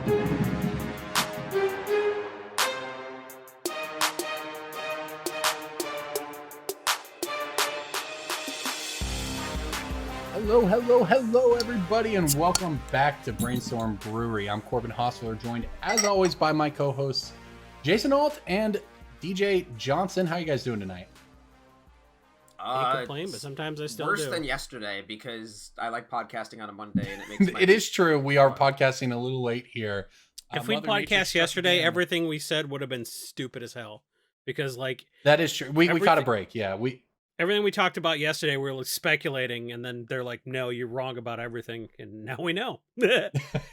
Hello, everybody, and welcome back to Brainstorm Brewery. I'm Corbin Hostler, joined, as always, by my co-hosts, Jason Alt and DJ Johnson. How you guys doing tonight? I complain, but sometimes I still worse do. Than yesterday, because I like podcasting on a Monday, and it makes It is true. We are podcasting a little late here. If we podcast yesterday, everything we said would have been stupid as hell. Because, like... That is true. We caught a break, yeah. Everything we talked about yesterday, we were like speculating, and then they're like, no, you're wrong about everything, and now we know.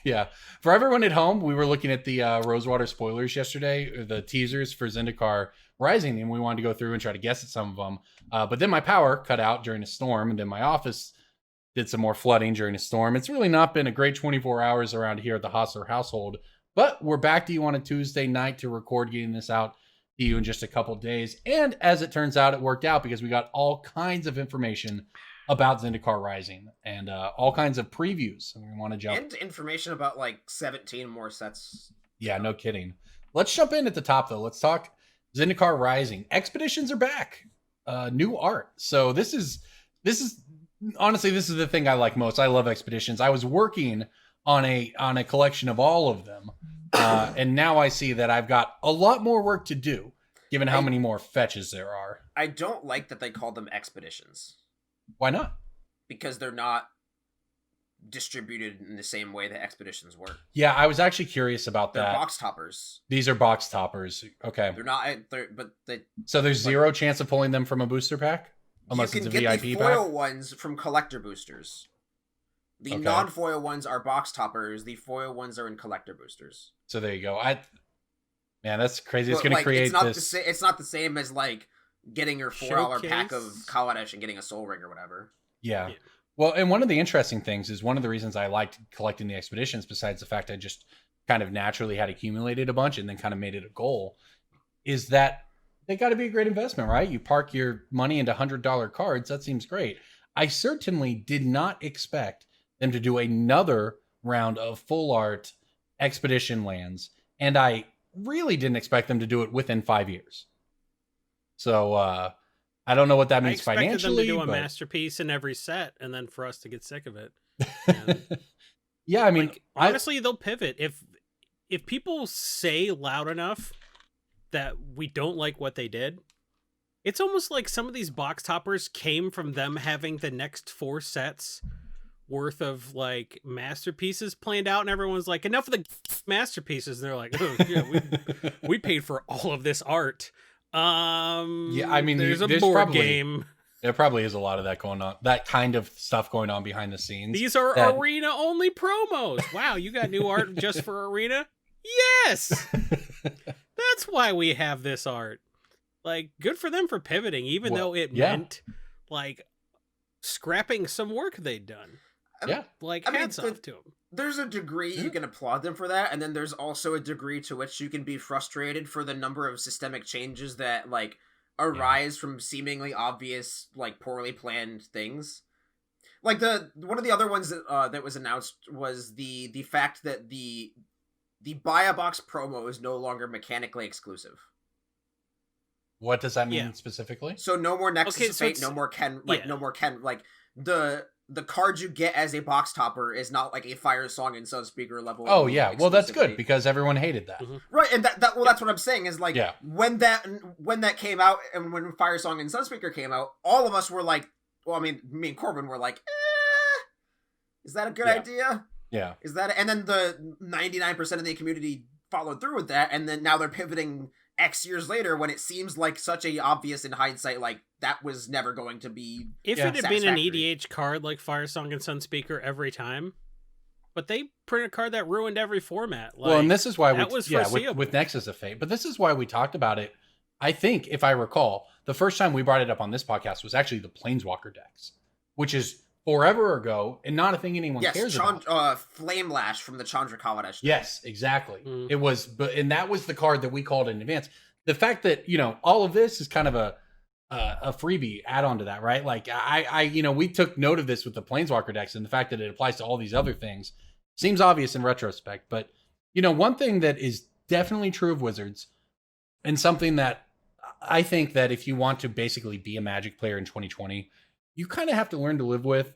Yeah. For everyone at home, we were looking at the Rosewater spoilers yesterday, or the teasers for Zendikar Rising, and we wanted to go through and try to guess at some of them. But then my power cut out during a storm, and then my office did some more flooding during a storm. It's really not been a great 24 hours around here at the Hostler household, but we're back to you on a Tuesday night to record, getting this out to you in just a couple days. And as it turns out, it worked out because we got all kinds of information about Zendikar Rising and all kinds of previews. And we want to jump and information about like 17 more sets. Yeah, no kidding. Let's jump in at the top though. Let's talk Zendikar Rising. Expeditions are back. New art. So this is honestly, this is the thing I like most. I love expeditions. I was working on a collection of all of them. And now I see that I've got a lot more work to do, given how many more fetches there are. I don't like that they call them expeditions. Why not? Because they're not distributed in the same way that expeditions work. Yeah, I was actually curious about that. They're box toppers. These are box toppers. Okay. They're not, So there's zero chance of pulling them from a booster pack? Unless it's a VIP pack? You can get the foil ones from collector boosters. The non-foil ones are box toppers. The foil ones are in collector boosters. So there you go. Man, that's crazy. It's going to create this. It's not the same as like getting your $4 pack of Kaladesh and getting a Soul Ring or whatever. Yeah. Well, and one of the interesting things is one of the reasons I liked collecting the expeditions, besides the fact I just kind of naturally had accumulated a bunch and then kind of made it a goal, is that they got to be a great investment, right? You park your money into $100 cards. That seems great. I certainly did not expect them to do another round of full art expedition lands, and I really didn't expect them to do it within 5 years. So I don't know what that means financially. I expected them to do a masterpiece in every set, and then for us to get sick of it. And, yeah, I mean, like, honestly, they'll pivot if people say loud enough that we don't like what they did. It's almost like some of these box toppers came from them having the next 4 sets worth of like masterpieces planned out, and everyone's like, enough of the masterpieces, and they're like, oh yeah, we paid for all of this art. Yeah, I mean, there's a board game. There probably is a lot of that going on, that kind of stuff going on behind the scenes. These are arena only promos. Wow, you got new art just for arena? Yes. That's why we have this art. Like, good for them for pivoting, even though it meant like scrapping some work they'd done. Yeah, like hats off to them. There's a degree you can applaud them for that, and then there's also a degree to which you can be frustrated for the number of systemic changes that like arise from seemingly obvious, like poorly planned things. Like one of the other ones that was announced was the fact that the buy a box promo is no longer mechanically exclusive. What does that mean specifically? So no more Nexus of Fate, no more Ken, like the cards you get as a box topper is not like a Fire Song and Sunspeaker level. Oh yeah, well that's good because everyone hated that. Mm-hmm. Right, and that's what I'm saying is like when that came out and when Fire Song and Sunspeaker came out, all of us were like, well, I mean, me and Corbin were like, is that a good idea? Yeah. Is that, and then the 99% of the community followed through with that, and then now they're pivoting X years later when it seems like such a obvious in hindsight, like that was never going to be. If it had been an EDH card like Fire Song and Sunspeaker every time, but they print a card that ruined every format. Like, well, and this is why with Nexus of Fate, but this is why we talked about it. I think, if I recall, the first time we brought it up on this podcast was actually the Planeswalker decks, which is forever ago and not a thing anyone cares about. Flame Lash from the Chandra Kaladesh. Yes, exactly. It was, and that was the card that we called in advance. The fact that, all of this is kind of a freebie add-on to that, right? Like we took note of this with the Planeswalker decks, and the fact that it applies to all these other things seems obvious in retrospect, but One thing that is definitely true of Wizards, and something that I think that if you want to basically be a Magic player in 2020, you kind of have to learn to live with,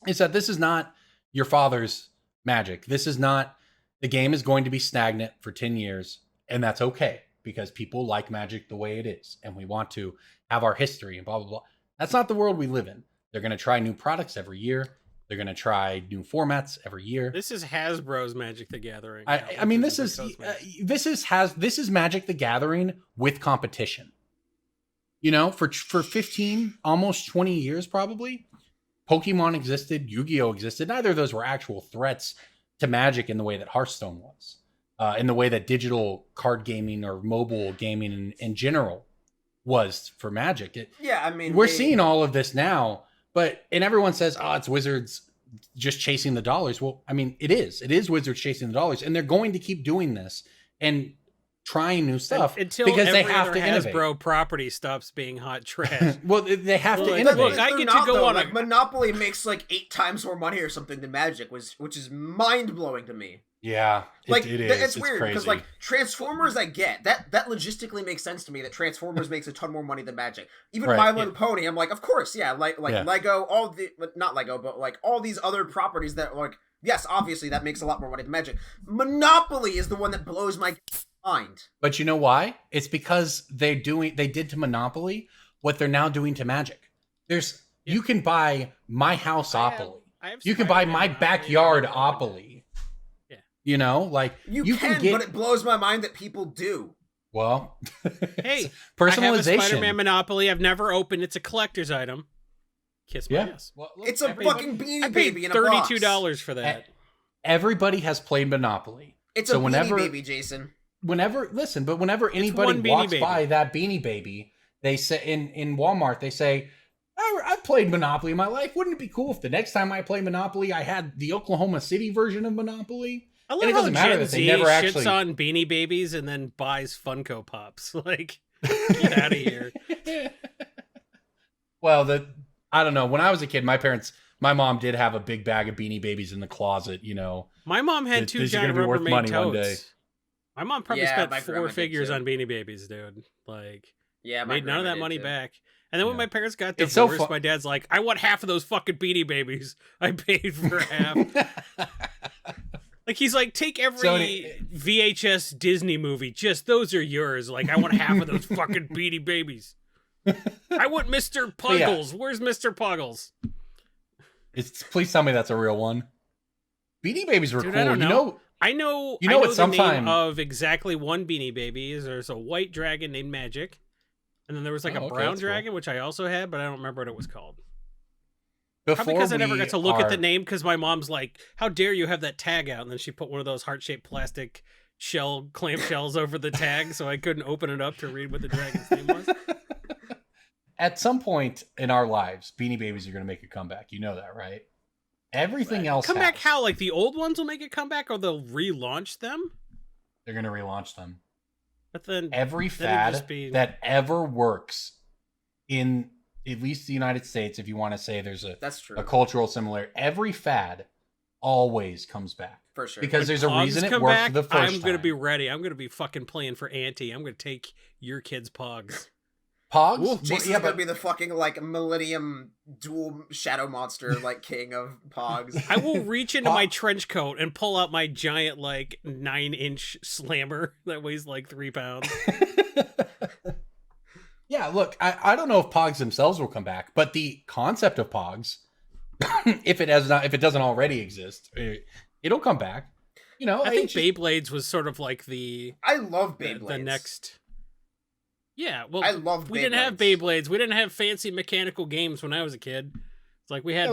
is that this is not your father's Magic. This is not, the game is going to be stagnant for 10 years, and that's okay, because people like Magic the way it is, and we want to have our history and blah, blah, blah. That's not the world we live in. They're going to try new products every year. They're going to try new formats every year. This is Hasbro's Magic the Gathering. I mean, this is Magic the Gathering with competition. For 15, almost 20 years probably, Pokemon existed, Yu-Gi-Oh existed. Neither of those were actual threats to Magic in the way that Hearthstone was, in the way that digital card gaming or mobile gaming in general was for Magic. We're seeing all of this now. And everyone says, oh, it's Wizards just chasing the dollars. Well, I mean, it is. It is Wizards chasing the dollars. And they're going to keep doing this and trying new stuff until because every they have other to innovate. Hasbro property stops being hot trash. Well, they have to innovate. Look, I get to go on like Monopoly makes like 8 times more money or something than Magic, which is mind-blowing to me. Yeah, like it is. It's weird because like Transformers, I get that logistically makes sense to me that Transformers makes a ton more money than Magic. Even My Little Pony, I'm like, of course, yeah, Lego, not Lego, but like all these other properties that like, yes, obviously that makes a lot more money than Magic. Monopoly is the one that blows my mind. But you know why? It's because they did to Monopoly what they're now doing to Magic. You can buy my house-opoly. You can buy my backyard-opoly. You can get... but it blows my mind that people do. Well, hey, personalization. I have a Spider-Man Monopoly. I've never opened. It's a collector's item. Kiss my ass. Well, it's a fucking Beanie Baby in a box. $32 for that. Everybody has played Monopoly. It's a Beanie Baby, Jason. Whenever anybody walks by that Beanie Baby, they say in Walmart, they say, I've played Monopoly in my life. Wouldn't it be cool if the next time I play Monopoly, I had the Oklahoma City version of Monopoly? I love how Gen Z shits on Beanie Babies and then buys Funko Pops. Like, get out of here. Well, I don't know. When I was a kid, my mom did have a big bag of Beanie Babies in the closet, My mom had 2 giant Rubbermaid totes. My mom probably spent 4 figures on Beanie Babies, dude. Like, made none of that money back. And then when my parents got divorced, my dad's like, I want half of those fucking Beanie Babies. I paid for half. Like, he's like, take every VHS Disney movie. Just, those are yours. Like, I want half of those fucking Beanie Babies. I want Mr. Puggles. Yeah. Where's Mr. Puggles? Please tell me that's a real one. Beanie Babies were cool. I don't know. I know the name of exactly one Beanie Baby. There's a white dragon named Magic. And then there was like a brown dragon, which I also had, but I don't remember what it was called. Probably because I never got to look at the name, because my mom's like, how dare you have that tag out? And then she put one of those heart-shaped plastic clamp shells over the tag, so I couldn't open it up to read what the dragon's name was. At some point in our lives, Beanie Babies are going to make a comeback. You know that, right? Everything else comeback how? Like the old ones will make a comeback, or they'll relaunch them? They're going to relaunch them. But then every fad that ever works in at least the United States, if you want to say there's a cultural similarity, every fad always comes back. For sure. Because there's a reason it worked the first time. I'm going to be ready. I'm going to be fucking playing for Auntie. I'm going to take your kids' Pogs. Pogs? Jason's going to be the fucking, like, Millennium dual shadow monster, like, king of Pogs. I will reach into my trench coat and pull out my giant, like, 9-inch slammer that weighs, like, 3 pounds. Yeah, look, I don't know if Pogs themselves will come back, but the concept of Pogs, if it doesn't already exist, it'll come back. I think Beyblades was sort of like I love Beyblades. The next. Yeah, well, I love. We didn't have Beyblades. We didn't have fancy mechanical games when I was a kid. It's like we had.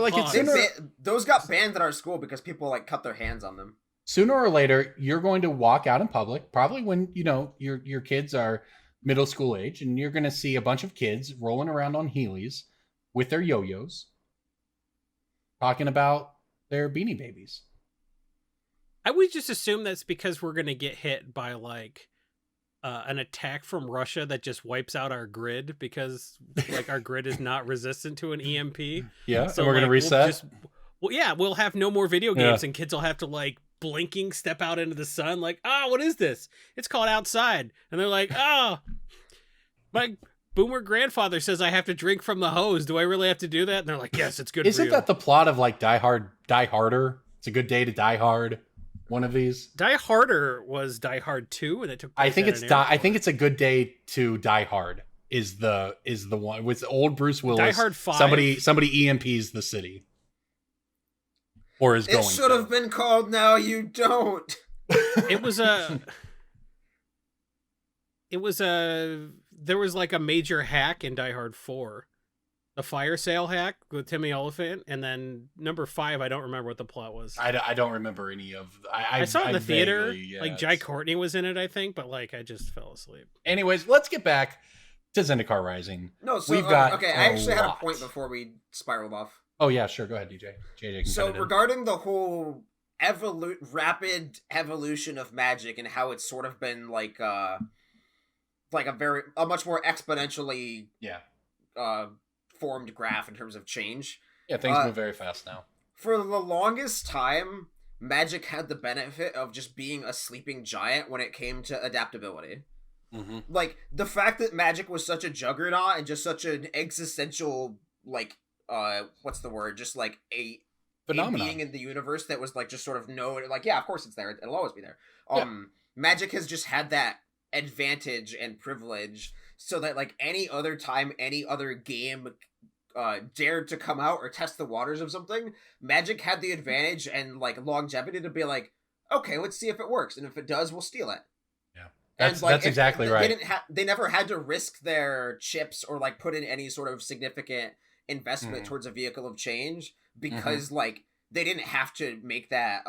Those got banned at our school because people like cut their hands on them. Sooner or later, you're going to walk out in public, probably when your kids are middle school age, and you're going to see a bunch of kids rolling around on Heelys with their yo-yos talking about their Beanie Babies. I would just assume that's because we're going to get hit by like an attack from Russia that just wipes out our grid, because like our grid is not resistant to an EMP. Yeah, so we're going to reset. We'll have no more video games, and kids will have to like blinking, step out into the sun, like, what is this? It's called outside. And they're like, my boomer grandfather says I have to drink from the hose. Do I really have to do that? And they're like, yes, it's good for you. Isn't that the plot of like Die Harder? It's a good day to die hard. One of these. Die Harder was Die Hard 2, and it took place I think it's a good day to die hard is the one with old Bruce Willis. Die Hard 5. Somebody EMPs the city. Or is going It should have been called Now You Don't. There was like a major hack in Die Hard 4. The fire sale hack with Timmy Oliphant, and then number 5, I don't remember what the plot was. I don't remember any of. I saw it in the theater. Like Jai Courtney was in it, I think, but like I just fell asleep. Anyways, let's get back to Zendikar Rising. No, so we've got okay. I actually had a point before we spiraled off. Oh yeah, sure. Go ahead, DJ. JJ can So cut it in. regarding the whole rapid evolution of Magic and how it's sort of been like a much more exponentially formed graph in terms of change. Yeah, things move very fast now. For the longest time, Magic had the benefit of just being a sleeping giant when it came to adaptability. Mm-hmm. Like, the fact that Magic was such a juggernaut and just such an existential, like, what's the word? Just like a being in the universe that was like just sort of like, yeah, of course it's there. It'll always be there. Magic has just had that advantage and privilege so that like any other time, any other game dared to come out or test the waters of something, Magic had the advantage and like longevity to be like, okay, let's see if it works, and if it does, we'll steal it. Yeah, that's exactly right. They never had to risk their chips or like put in any sort of significant investment towards a vehicle of change because like they didn't have to make that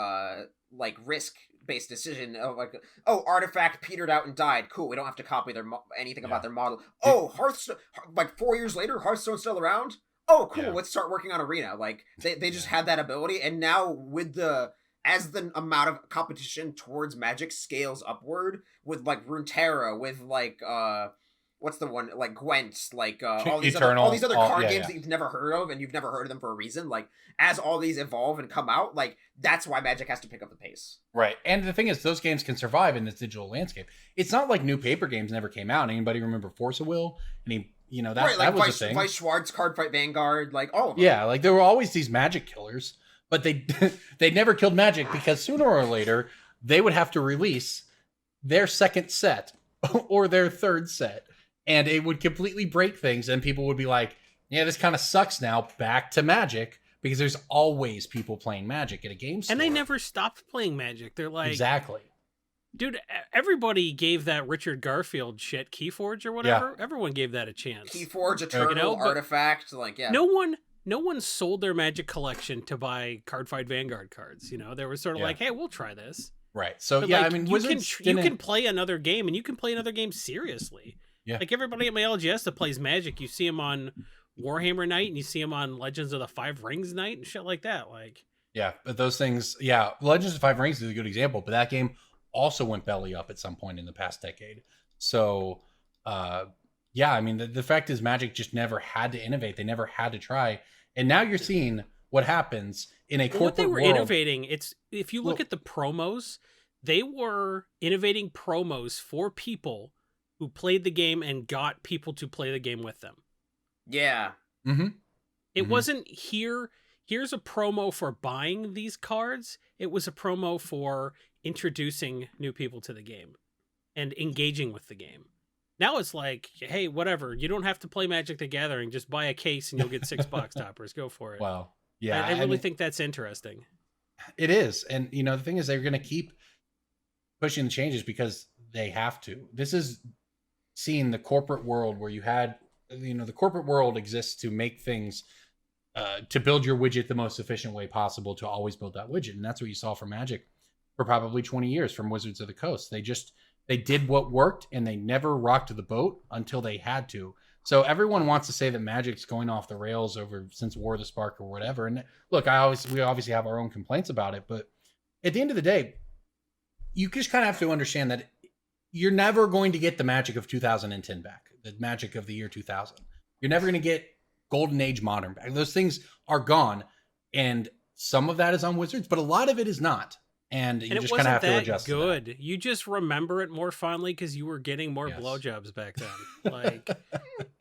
like risk based decision of like, oh, artifact petered out and died, cool, we don't have to copy their anything about their model. Hearthstone, like 4 years later, Hearthstone's still around, oh cool, let's start working on Arena. Like they just had that ability, and now with as the amount of competition towards Magic scales upward with like Runeterra, with like what's the one, like Gwent, like all these other card games that you've never heard of, and you've never heard of them for a reason. Like as all these evolve and come out, like that's why Magic has to pick up the pace. Right. And the thing is, those games can survive in this digital landscape. It's not like new paper games never came out. Anybody remember Force of Will? And that was a thing. Weiss Schwartz, Cardfight Vanguard, like all of them. Yeah, like there were always these Magic killers, but they never killed Magic because sooner or later they would have to release their second set or their third set. And it would completely break things, and people would be like, yeah, this kind of sucks now, back to Magic, because there's always people playing Magic at a game store. And they never stopped playing Magic. They're like... Exactly. Dude, everybody gave that Richard Garfield shit, Keyforge or whatever. Yeah. Everyone gave that a chance. Keyforge, Eternal, Artifact, like, yeah. No one sold their Magic collection to buy Cardfight Vanguard cards, you know? They were sort of like, hey, we'll try this. Right. So, but like, I mean, you can play another game, and you can play another game seriously. Yeah. Like everybody at my LGS that plays Magic, you see them on Warhammer night, and you see them on Legends of the Five Rings night and shit like that. Like, yeah, but those things, Legends of Five Rings is a good example, but that game also went belly up at some point in the past decade. So, I mean, the fact is Magic just never had to innovate. They never had to try. And now you're seeing what happens in a corporate world. What they were innovating, if you look at the promos, they were innovating promos for people who played the game and got people to play the game with them. Yeah. Mm-hmm. It wasn't here's a promo for buying these cards. It was a promo for introducing new people to the game and engaging with the game. Now it's like, hey, whatever. You don't have to play Magic the Gathering. Just buy a case and you'll get 6 box toppers. Go for it. Wow. Yeah. I really think that's interesting. It is. And, the thing is, they're going to keep pushing the changes because they have to. This is seeing the corporate world where you had, the corporate world exists to make things, to build your widget the most efficient way possible to always build that widget. And that's what you saw from Magic for probably 20 years from Wizards of the Coast. They did what worked, and they never rocked the boat until they had to. So everyone wants to say that Magic's going off the rails since War of the Spark or whatever. And look, we obviously have our own complaints about it, but at the end of the day, you just kind of have to understand that you're never going to get the Magic of 2010 back, the Magic of the year 2000. You're never going to get Golden Age Modern back. Those things are gone, and some of that is on Wizards, but a lot of it is not. and you And it just kind of wasn't have to that adjust. good. You just remember it more fondly because you were getting more Yes. blowjobs back then. Like,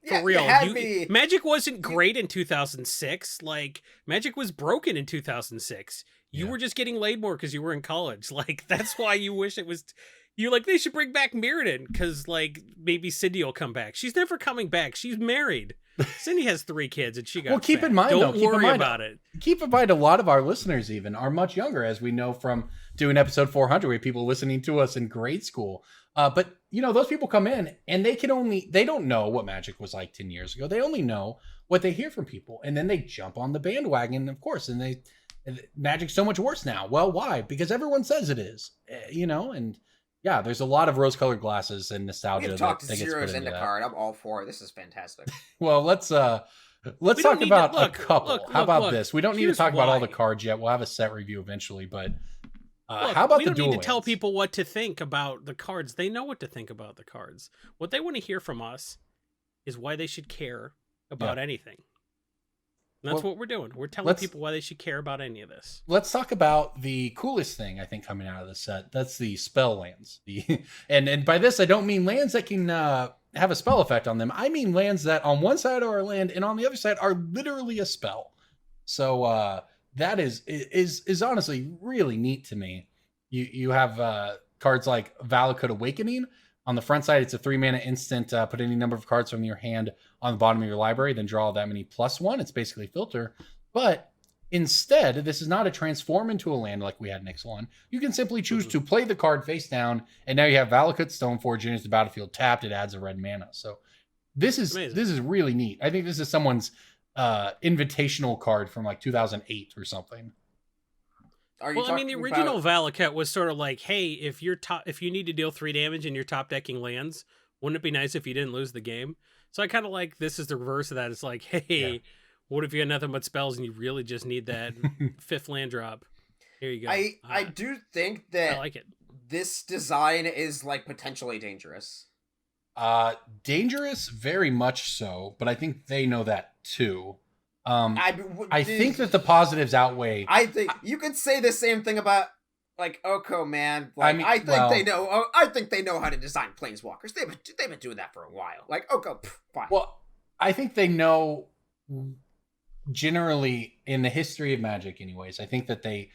Yeah, for real. you had me. Magic wasn't great in 2006. Like, Magic was broken in 2006. You Yeah. were just getting laid more because you were in college. Like, that's why you wish it was. You're like, they should bring back Mirrodin because, like, maybe Cindy will come back. She's never coming back. She's married. Cindy has 3 kids and she got Well, keep fat. in mind, Don't though, keep in worry mind- about it. Keep in mind, a lot of our listeners even are much younger, as we know from doing episode 400, with people listening to us in grade school. But those people come in and they don't know what Magic was like 10 years ago. They only know what they hear from people, and then they jump on the bandwagon, of course. And Magic's so much worse now. Well, why? Because everyone says it is, and yeah, there's a lot of rose-colored glasses and nostalgia. We've talked to that gets Zero put into that. Zendikar. I'm all for it. This is fantastic. Well, let's We talk don't need about to- look, a couple. look, How about look. this? We don't need to Here's talk about all the why. cards yet. We'll have a set review eventually, but Look, how about we the don't dual need to tell lands? people what to think about the cards. They know what to think about the cards. What they want to hear from us is why they should care about anything. And that's Well, what we're doing. We're telling let's- people why they should care about any of this. Let's talk about the coolest thing I think coming out of the set. That's the spell lands. And by this I don't mean lands that can have a spell effect on them. I mean lands that on one side are a land and on the other side are literally a spell. So that is honestly really neat to me. You have cards like Valakut Awakening. On the front side, it's a 3-mana instant. Put any number of cards from your hand on the bottom of your library, then draw that many +1. It's basically filter. But instead, this is not a transform into a land like we had in X1. You can simply choose to play the card face down, and now you have Valakut Stoneforge enters the battlefield tapped. It adds a red mana. So this is really neat. I think this is someone's invitational card from like 2008 or something. Well, I mean, the original Valakut was sort of like, hey, if you need to deal 3 damage and you're top decking lands, wouldn't it be nice if you didn't lose the game? So I kind of like this is the reverse of that. It's like, hey, what if you had nothing but spells and you really just need that 5th land drop? Here you go. I do think that I like it. This design is like potentially dangerous. Dangerous, very much so, but I think they know that too. I think that the positives outweigh. I think you could say the same thing about like Oko, man. Like, I think they know. I think they know how to design planeswalkers. They've been doing that for a while. Like Oko, fine. Well, I think they know. Generally, in the history of Magic, anyways, I think that they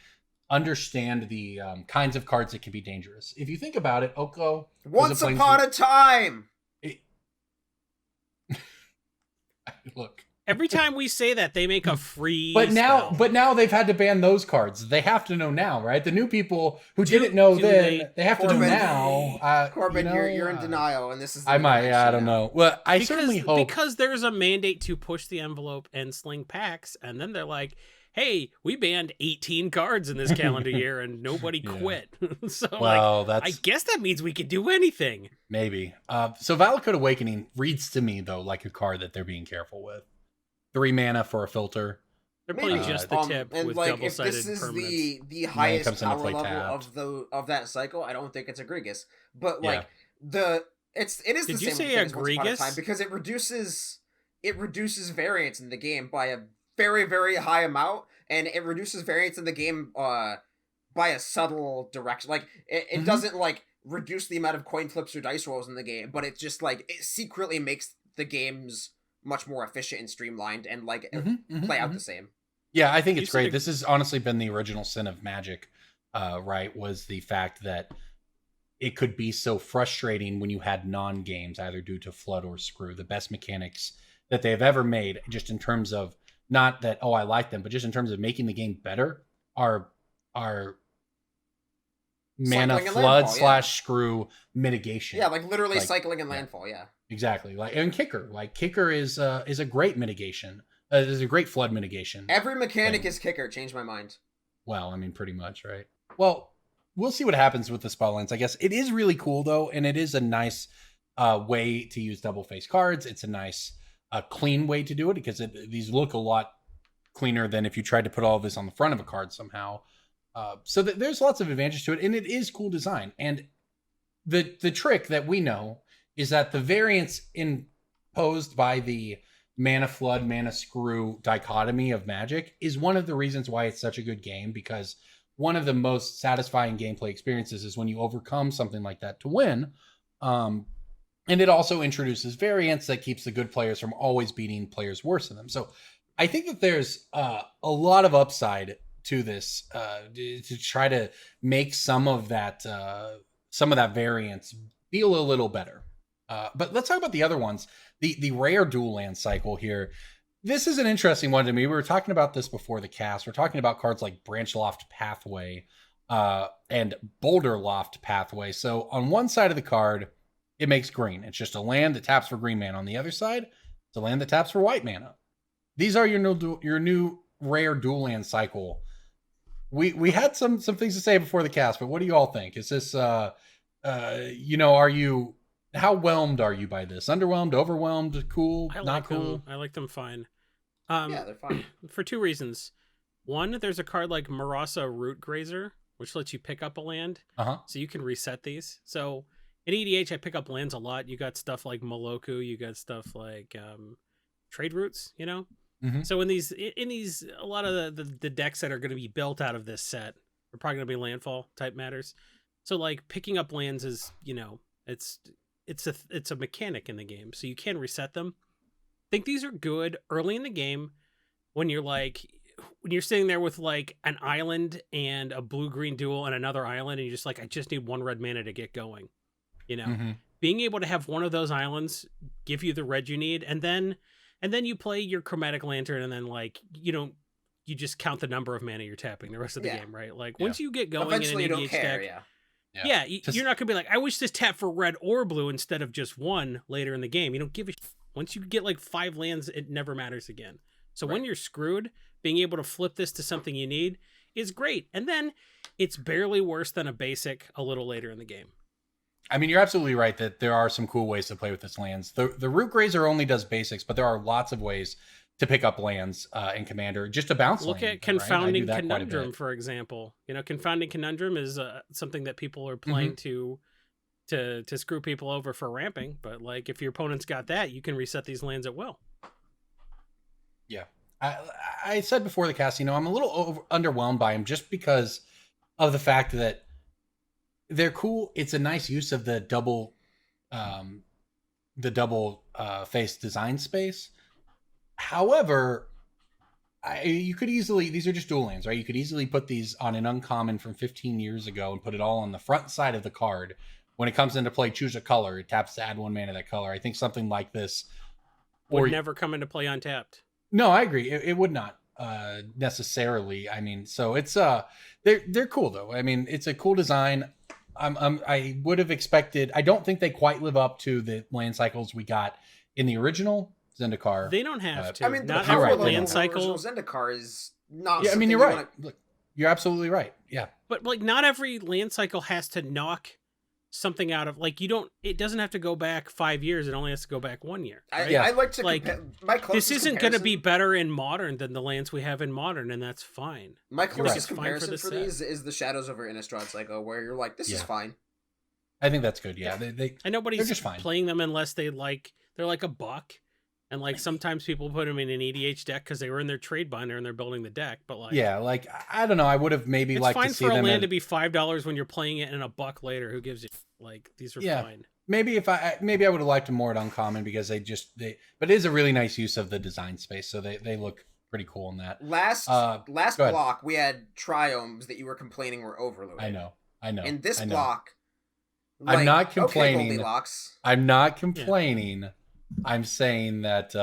understand the kinds of cards that can be dangerous. If you think about it, Oko. Once upon a time. Look. Every time we say that, they make a free. But spell. now they've had to ban those cards. They have to know now, right? The new people who didn't know then, they have to know now. Corbin, you're in denial, and this is. I might. I don't know. Well, I certainly hope because there's a mandate to push the envelope and sling packs, and then they're like, "Hey, we banned 18 cards in this calendar year, and nobody quit." So, I guess that means we could do anything. Maybe. So Valakut Awakening reads to me though like a card that they're being careful with. 3 mana for a filter. They're playing just the tip and with like double-sided if this is permanents. the highest power level tapped. of that cycle, I don't think it's egregious. But like it is Did the you same say thing as Once Upon a egregious? Time because it reduces variance in the game by a very, very high amount, and it reduces variance in the game by a subtle direction. Like it doesn't like reduce the amount of coin flips or dice rolls in the game, but it just like it secretly makes the games much more efficient and streamlined and like play out the same. Yeah, I think it's great. This has honestly been the original sin of Magic, right? Was the fact that it could be so frustrating when you had non-games, either due to flood or screw. The best mechanics that they've ever made, just in terms of not that, I like them, but just in terms of making the game better, are mana flood / screw mitigation. Yeah, like literally cycling and landfall. Yeah. Exactly. Kicker is a great mitigation. Is a great flood mitigation. Every mechanic is kicker. Changed my mind. Well, I mean, pretty much, right? Well, we'll see what happens with the spell lands. I guess it is really cool though, and it is a nice way to use double face cards. It's a nice, clean way to do it because these look a lot cleaner than if you tried to put all this on the front of a card somehow. So there's lots of advantages to it, and it is cool design. And the trick that we know is that the variance imposed by the mana flood, mana screw dichotomy of Magic is one of the reasons why it's such a good game, because one of the most satisfying gameplay experiences is when you overcome something like that to win. And it also introduces variants that keeps the good players from always beating players worse than them. So I think that there's a lot of upside to this to try to make some of that variance feel a little better. But let's talk about the other ones. The rare dual land cycle here. This is an interesting one to me. We were talking about this before the cast. We're talking about cards like Branch Loft Pathway and Boulder Loft Pathway. So on one side of the card, it makes green. It's just a land that taps for green mana. On the other side, it's a land that taps for white mana. These are your new rare dual land cycle. We had some things to say before the cast, but what do you all think? Is this how whelmed are you by this? Underwhelmed, overwhelmed, cool, not cool? I like them fine. Yeah, they're fine. For two reasons. One, there's a card like Marasa Root Grazer, which lets you pick up a land. So you can reset these. So in EDH, I pick up lands a lot. You got stuff like Moloku, you got stuff like Trade Routes, Mm-hmm. So in these, a lot of the decks that are going to be built out of this set are probably going to be landfall type matters. So like picking up lands is, it's a mechanic in the game, so you can reset them. I think these are good early in the game when you're sitting there with like an island and a blue-green duel and another island, and you're just like, I just need 1 red mana to get going. Mm-hmm. Being able to have one of those islands give you the red you need, and then you play your Chromatic Lantern, and then like you just count the number of mana you're tapping the rest of the game, right? Like once you get going eventually in an you EDH don't care, deck, you're not gonna be like, I wish this tapped for red or blue instead of just one later in the game. You don't give a shit. Once you get like 5 lands, it never matters again. So when you're screwed, being able to flip this to something you need is great. And then it's barely worse than a basic a little later in the game. I mean, you're absolutely right that there are some cool ways to play with this lands. The Root Grazer only does basics, but there are lots of ways to pick up lands in Commander, just to bounce. Look at Confounding Conundrum, for example. Confounding Conundrum is something that people are playing to screw people over for ramping. But like, if your opponent's got that, you can reset these lands at will. Yeah, I said before the cast, I'm a little underwhelmed by them just because of the fact that they're cool. It's a nice use of the double face design space. However, you could easily, these are just dual lands, right? You could easily put these on an uncommon from 15 years ago and put it all on the front side of the card. When it comes into play, choose a color. It taps to add 1 mana to that color. I think something like this would never come into play untapped. No, I agree. It would not necessarily. I mean, so it's they're cool though. I mean, it's a cool design. I would have expected. I don't think they quite live up to the land cycles we got in the original Zendikar. They don't have to. I mean, the not power every of land cycle. Zendikar is not. Yeah, I mean, you're right. Look, you're absolutely right. Yeah, but like, not every land cycle has to knock something out of, like, it doesn't have to go back 5 years. It only has to go back 1 year. Right? I like to like my closest this isn't going to be better in Modern than the lands we have in Modern, and that's fine. My closest comparison for these is the Shadows over Innistrad cycle, where you're like, this is fine. I think that's good. Yeah, and nobody's just fine. playing them unless they're like a buck. And like, sometimes people put them in an EDH deck because they were in their trade binder and they're building the deck. But like, I don't know. I would have maybe liked to see them. It's fine for a land to be $5 when you're playing it in a buck later. Who gives you? Like, these are fine. Maybe I would have liked them more at uncommon because but it is a really nice use of the design space. So they look pretty cool in that. Last block we had triomes that you were complaining were overloaded. I know. In this block, I'm not complaining. Okay, Goldilocks. I'm not complaining. Yeah. I'm saying that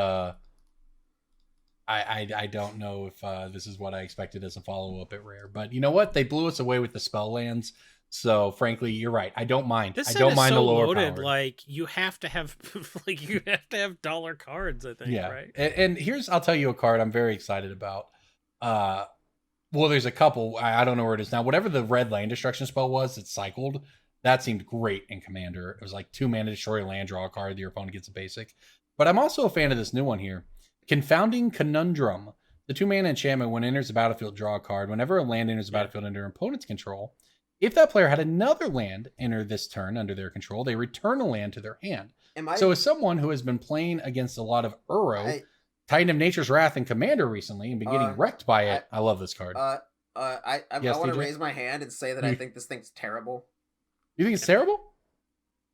I don't know if this is what I expected as a follow-up at Rare. But you know what? They blew us away with the spell lands. So frankly, you're right. I don't mind. This I don't mind so the lower loaded. power. Like, you have to have dollar cards, I think, right? And here's, I'll tell you a card I'm very excited about. Well, there's a couple. I don't know where it is now. Whatever the red land destruction spell was, it cycled. That seemed great in Commander. It was like 2 mana, destroy a land, draw a card, your opponent gets a basic. But I'm also a fan of this new one here. Confounding Conundrum. The 2 mana enchantment, when it enters the battlefield, draw a card. Whenever a land enters the battlefield under opponent's control, if that player had another land enter this turn under their control, they return a land to their hand. So as someone who has been playing against a lot of Uro, Titan of Nature's Wrath, and Commander recently, and been getting wrecked by it, I love this card. I Yes, want to DJ? raise my hand and say that I think this thing's terrible. You think it's terrible?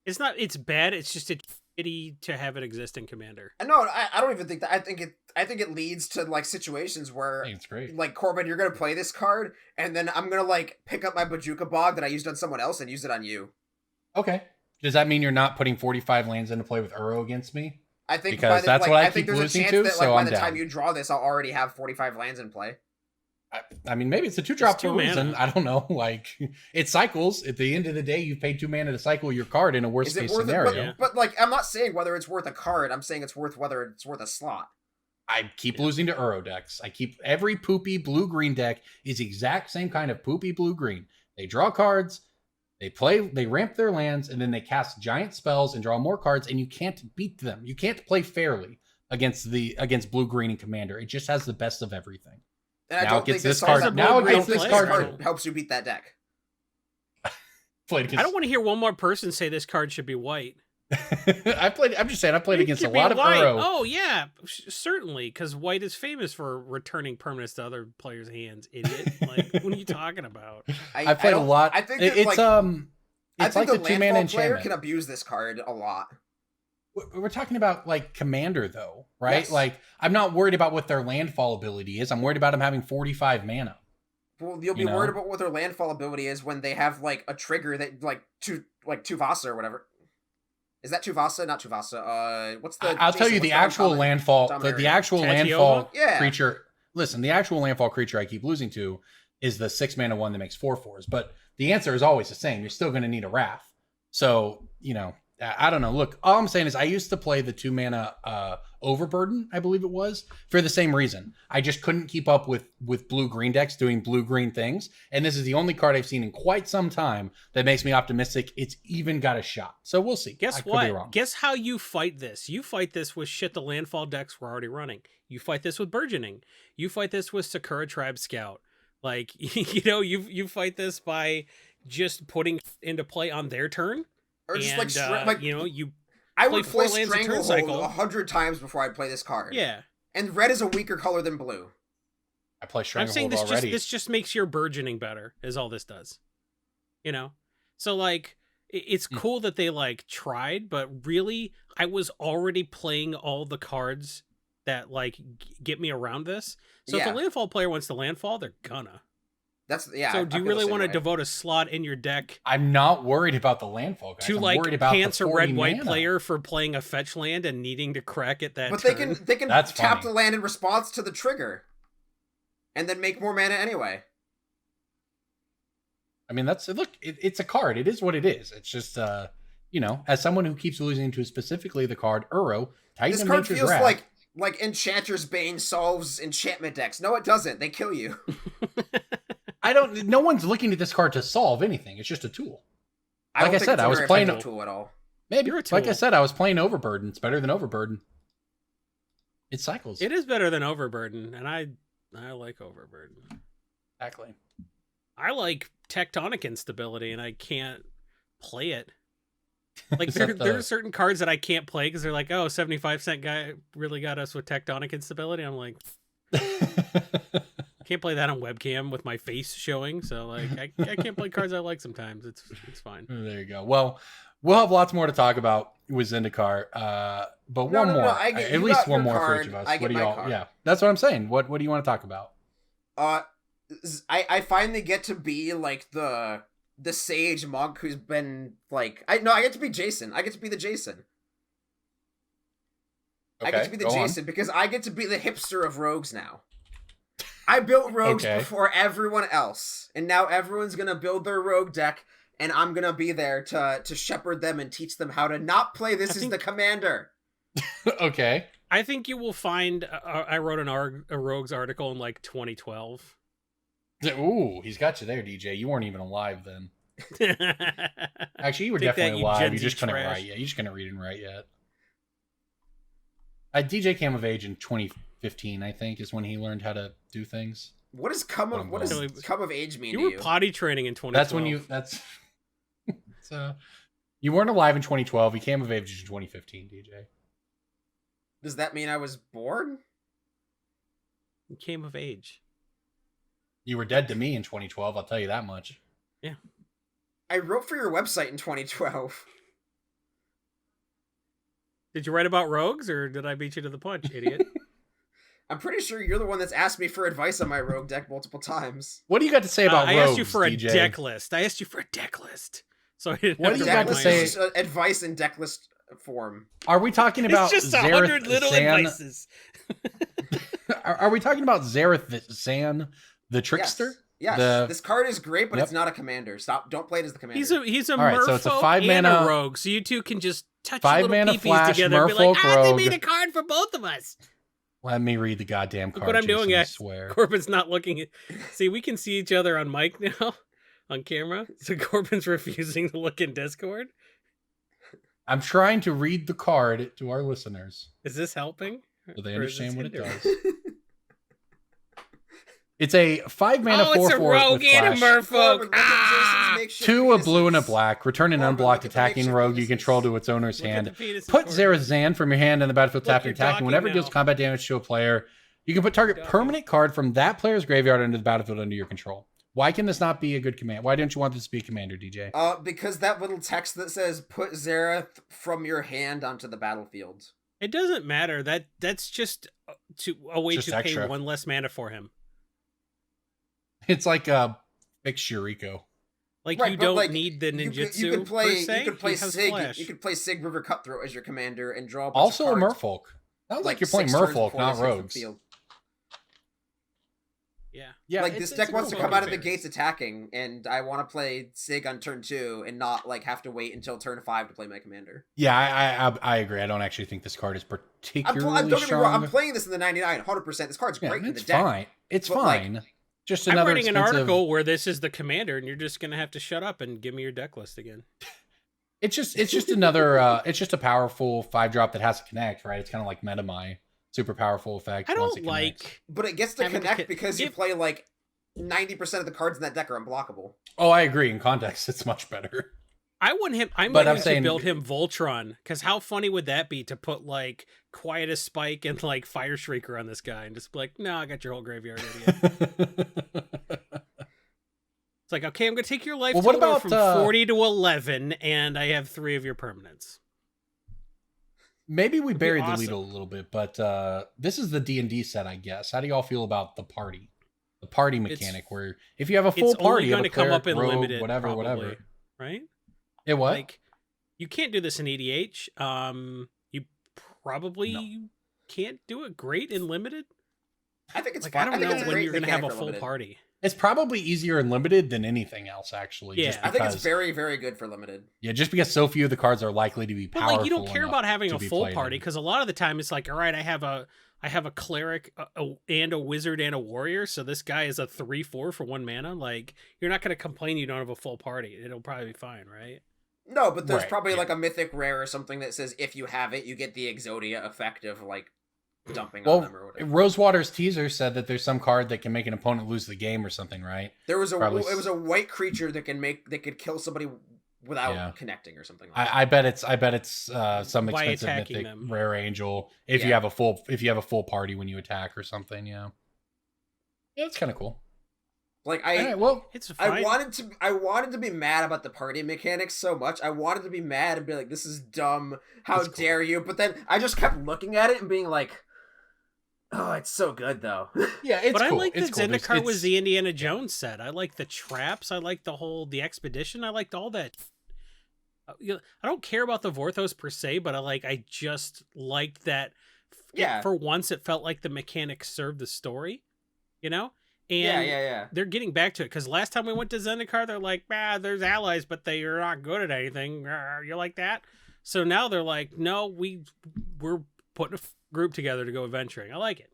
It's not. It's bad. It's just it's shitty to have it exist in Commander. No, I don't even think that. I think it leads to like situations I where think it's great. like Corbin, you're gonna play this card, and then I'm gonna like pick up my Bajuka Bog that I used on someone else and use it on you. Okay. Does that mean you're not putting 45 lands into play with Uro against me? I think Because that's what I think keep there's a losing chance to, that so by I'm the down. time you draw this, I'll already have 45 lands in play. I mean, maybe it's a 2-drop It's for a 2 mana. reason. I don't know. Like, it cycles. At the end of the day, you've paid 2 mana to cycle your card in a worst Is it case worth scenario. it? Yeah. But like, I'm not saying whether it's worth a card. I'm saying it's worth whether it's worth a slot. I keep losing to Uro decks. I keep every poopy blue-green deck is the exact same kind of poopy blue-green. They draw cards, they ramp their lands, and then they cast giant spells and draw more cards, and you can't beat them. You can't play fairly against blue-green and Commander. It just has the best of everything. And Now I don't it gets think this this card. card. Now it I gets don't this think card. helps you beat that deck. Played against, I don't want to hear one more person say this card should be white. I'm just saying. I played It against a should be lot of white. Uro. Oh yeah, certainly, because white is famous for returning permanents to other players' hands. Idiot! Like, what are you talking about? I played a lot. I think It's that, it's I like think the the 2-mana landfall player enchantment. can abuse this card a lot. We're talking about like Commander though, right? Yes. Like I'm not worried about what their landfall ability is. I'm worried about them having 45 mana. Well, you'll be worried about what their landfall ability is when they have like a trigger that like Tuvasa or whatever. Is that Tuvasa? Not Tuvasa. What's the? I'll tell you the actual landfall. The actual landfall Tatiova? creature. Listen, the actual landfall creature I keep losing to is the 6-mana one that makes 4/4s. But the answer is always the same. You're still going to need a Wrath. So I don't know. Look, all I'm saying is I used to play the 2-mana Overburden, I believe it was, for the same reason. I just couldn't keep up with blue-green decks doing blue-green things. And this is the only card I've seen in quite some time that makes me optimistic it's even got a shot. So we'll see. Guess I could what? be wrong. Guess how you fight this? You fight this with shit the landfall decks were already running. You fight this with Burgeoning. You fight this with Sakura Tribe Scout. Like, you fight this by just putting into play on their turn. or just And, you I play would 4 play lands a turn Stranglehold cycle. 100 times before I play this card. yeah. And red is a weaker color than blue. I play I'm Stranglehold saying already. this just makes your burgeoning better, is all this does. So like it's cool that they like tried, but really I was already playing all the cards that like get me around this. So if Yeah. a landfall player wants to landfall, they're gonna. So Do you I feel really the same want to way. devote a slot in your deck I'm not worried about the landfall, guys. to I'm like worried about pants the a 40 red white mana. player for playing a fetch land and needing to crack it that But turn? they can That's tap funny. the land in response to the trigger, and then make more mana anyway. I mean, it's a card. It is what it is. It's just, as someone who keeps losing to specifically the card Uro, Titan This of card Nature's feels Wrath. like Enchanter's Bane solves enchantment decks. No, it doesn't. They kill you. No one's looking at this card to solve anything. It's just a tool. I Like don't I think said, it's a I was very playing effective tool at all. Maybe. You're a Like I tool. said, I was playing Overburden. It's better than Overburden. It cycles. It is better than Overburden, and I like Overburden. Exactly. I like tectonic instability, and I can't play it. Like Is there that are certain cards that I can't play because they're like, 75-cent guy really got us with tectonic instability. I'm like, can't play that on webcam with my face showing. So like, I can't play cards I like sometimes. It's fine. There you go. Well, we'll have lots more to talk about with Zendikar. But No, one no, more. no, At you least got one your more for card, each of us. I What get do my y'all? card. Yeah, that's what I'm saying. What do you want to talk about? I finally get to be like the sage monk who's been like I get to be Jason. I get to be the Jason. I get to be the go on. Jason because I get to be the hipster of rogues now. I built rogues Okay. before everyone else, and now everyone's gonna build their rogue deck, and I'm gonna be there to shepherd them and teach them how to not play this as the commander. Okay. I think you will find. I wrote a rogues article in like 2012. Ooh, he's got you there, DJ. You weren't even alive then. Actually, you were Take that, definitely you alive. Gen You Z just couldn't trash. write yet. You just couldn't read and write yet. DJ came of age in 2015, I think, is when he learned how to do things. What does come of age mean You to were you? potty training in 2012. That's when you. That's. So, you weren't alive in 2012. He came of age in 2015, DJ. Does that mean I was born? You came of age. You were dead to me in 2012, I'll tell you that much. Yeah. I wrote for your website in 2012. Did you write about rogues, or did I beat you to the punch, idiot? I'm pretty sure you're the one that's asked me for advice on my rogue deck multiple times. What do you got to say about I rogues, asked you for a DJ? deck list. I asked you for a deck list. So I didn't What have do to you write got to my say? own. It's just advice in deck list form. Are we talking about It's just Zareth 100 little Zan? advices. Are we talking about Zareth Zan, the trickster? Yes. This card is great, but Yep. it's not a commander. Don't play it as the commander. He's a All right, merfolk so it's a 5 and mana a rogue, so you two can just touch 5 your little mana peepees flash, together and be like, merfolk, they rogue. made a card for both of us. Let me read the goddamn Look card. what I'm doing, Jason, I guys. swear. Corbin's not looking at... See, we can see each other on mic now, on camera, so Corbin's refusing to look in Discord. I'm trying to read the card to our listeners Is this helping? so they Or is understand this what it hindering? does. It's a 5 mana 4/4 it's a rogue with and a flash. merfolk. Corbin, look at Jason's makeshift 2 a blue and a penises. black. Return an Corbin, unblocked look at the attacking makeshift rogue you penises. control to its owner's Look at hand. the penis, Put Corbin. Zareth Zan from your hand in the battlefield Look, tapped you're and attacking. talking Whenever it deals now. combat damage to a player, you can put target Talking. permanent card from that player's graveyard into the battlefield under your control. Why can this not be a good command? Why don't you want this to be a commander, DJ? Because that little text that says "put Zareth from your hand onto the battlefield." It doesn't matter. That's just a way Just to extra. pay 1 less mana for him. It's like a fixed Shuriko. Like Right, you but, don't like, need the ninjutsu. You could play. per se. You could play He has Sig. flash. You could play Sig River Cutthroat as your commander and draw a bunch Also a of cards. merfolk. Sounds like you're 6 playing turns merfolk, before not they hit the rogues. field. Yeah. Yeah, Like it's- this deck it's wants to cool. come out of the Varies. gates attacking, and I want to play Sig on turn 2 and not like have to wait until turn 5 to play my commander. Yeah, I agree. I don't actually think this card is particularly don't get me strong. wrong. I'm playing this in the 99, 100%. This card's Yeah, great in the it's deck. fine. It's But, like, fine. Just I'm another writing an expensive... article where this is the commander, and you're just gonna have to shut up and give me your deck list again. It's just another. It's just a powerful 5-drop that has to connect, right? It's kind of like Metamai, super powerful effect. I once don't it connects. like. But it gets to Having to connect ki- because you give- play like 90% of the cards in that deck are unblockable. Oh, I agree. In context, it's much better. I want him. I But might I'm need saying- to build him Voltron, because how funny would that be to put like Quiet as Spike and like Fire Shrieker on this guy and just be like, no, I got your whole graveyard, idiot. It's like, okay, I'm gonna take your life Well, what total about, from 40 to 11, and I have 3 of your permanents. Maybe we be buried the awesome. lead a little bit, but this is the D&D set, I guess. How do y'all feel about the party? The party mechanic, where if you have a full It's party, only you have going a to come up cleric, in rogue, limited, whatever, probably, right? It what? Like, you can't do this in EDH. You probably can't do it great in limited. I think it's Like, fun. I don't think it's know a when great you're going to have a mechanic for full limited. party. It's probably easier in limited than anything else, actually. Yeah. just I think it's because- very, very good for limited. Yeah, just because so few of the cards are likely to be But powerful. like, you don't care enough about having to a be full played party, in. because a lot of the time it's like, all right, I have a cleric and a wizard and a warrior, so this guy is a 3/4 for 1 mana. Like, you're not going to complain you don't have a full party. It'll probably be fine, right? No, but there's Right, probably yeah. like a mythic rare or something that says if you have it, you get the Exodia effect of like dumping on Well, them or whatever. Rosewater's teaser said that there's some card that can make an opponent lose the game or something, right? There was probably it was a white creature that could kill somebody without Yeah. connecting or something like that. I bet it's some By expensive attacking mythic them. rare angel if you Yeah. have a full party when you attack or something. Yeah, it's kind of cool. Like All right, well, It's fine. I wanted to be mad about the party mechanics so much. I wanted to be mad and be like, "This is dumb. How It's cool. dare you?" But then I just kept looking at it and being like, "Oh, it's so good though." yeah, it's but cool. I like it's that cool. There's- Zendikar was it's- the Indiana Jones set. I like the traps. I like the expedition. I liked all that. I don't care about the Vorthos per se, but I just liked that. Yeah. For once, it felt like the mechanics served the story, you know? And yeah. they're getting back to it, because last time we went to Zendikar, they're like, there's allies, but they are not good at anything. You like that? So now they're like, no, we're putting a group together to go adventuring. I like it.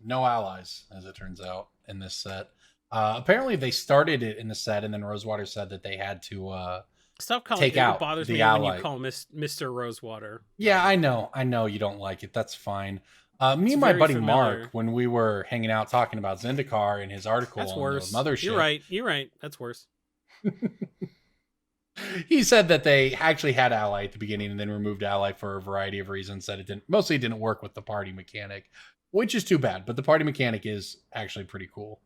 No allies, as it turns out, in this set. Apparently, they started it in the set, and then Rosewater said that they had to. Stop calling Take it. out It bothers the me when ally. you call him Mr. Rosewater. Yeah, I know you don't like it. That's fine. Me It's and my very buddy familiar. Mark, when we were hanging out talking about Zendikar and his article That's on worse. the Mothership, You're right. That's worse. he said that they actually had ally at the beginning and then removed ally for a variety of reasons. That it mostly didn't work with the party mechanic, which is too bad. But the party mechanic is actually pretty cool.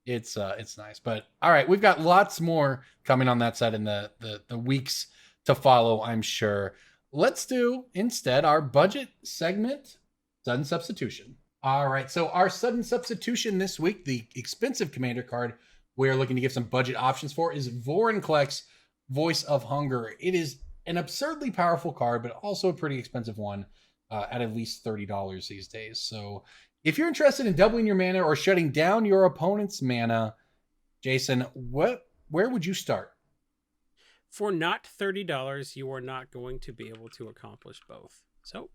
It's nice. But all right, we've got lots more coming on that side in the weeks to follow, I'm sure. Let's do instead our budget segment, sudden substitution. All right, so our sudden substitution this week, the expensive commander card we're looking to give some budget options for, is Vorinclex, Voice of Hunger. It is an absurdly powerful card, but also a pretty expensive one at least $30 these days. So if you're interested in doubling your mana or shutting down your opponent's mana, Jason, where would you start? For not $30, you are not going to be able to accomplish both. So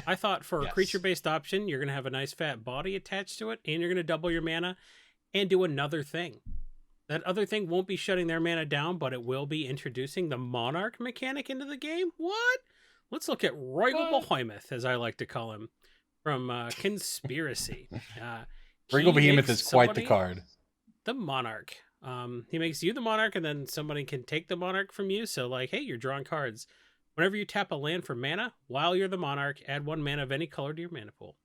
I thought for a creature-based option, you're going to have a nice fat body attached to it, and you're going to double your mana and do another thing. That other thing won't be shutting their mana down, but it will be introducing the Monarch mechanic into the game. What? Let's look at Royal Behemoth, as I like to call him, from Conspiracy. Regal Behemoth is quite the card. The Monarch. He makes you the Monarch, and then somebody can take the Monarch from you. So, like, hey, you're drawing cards. Whenever you tap a land for mana, while you're the Monarch, add 1 mana of any color to your mana pool.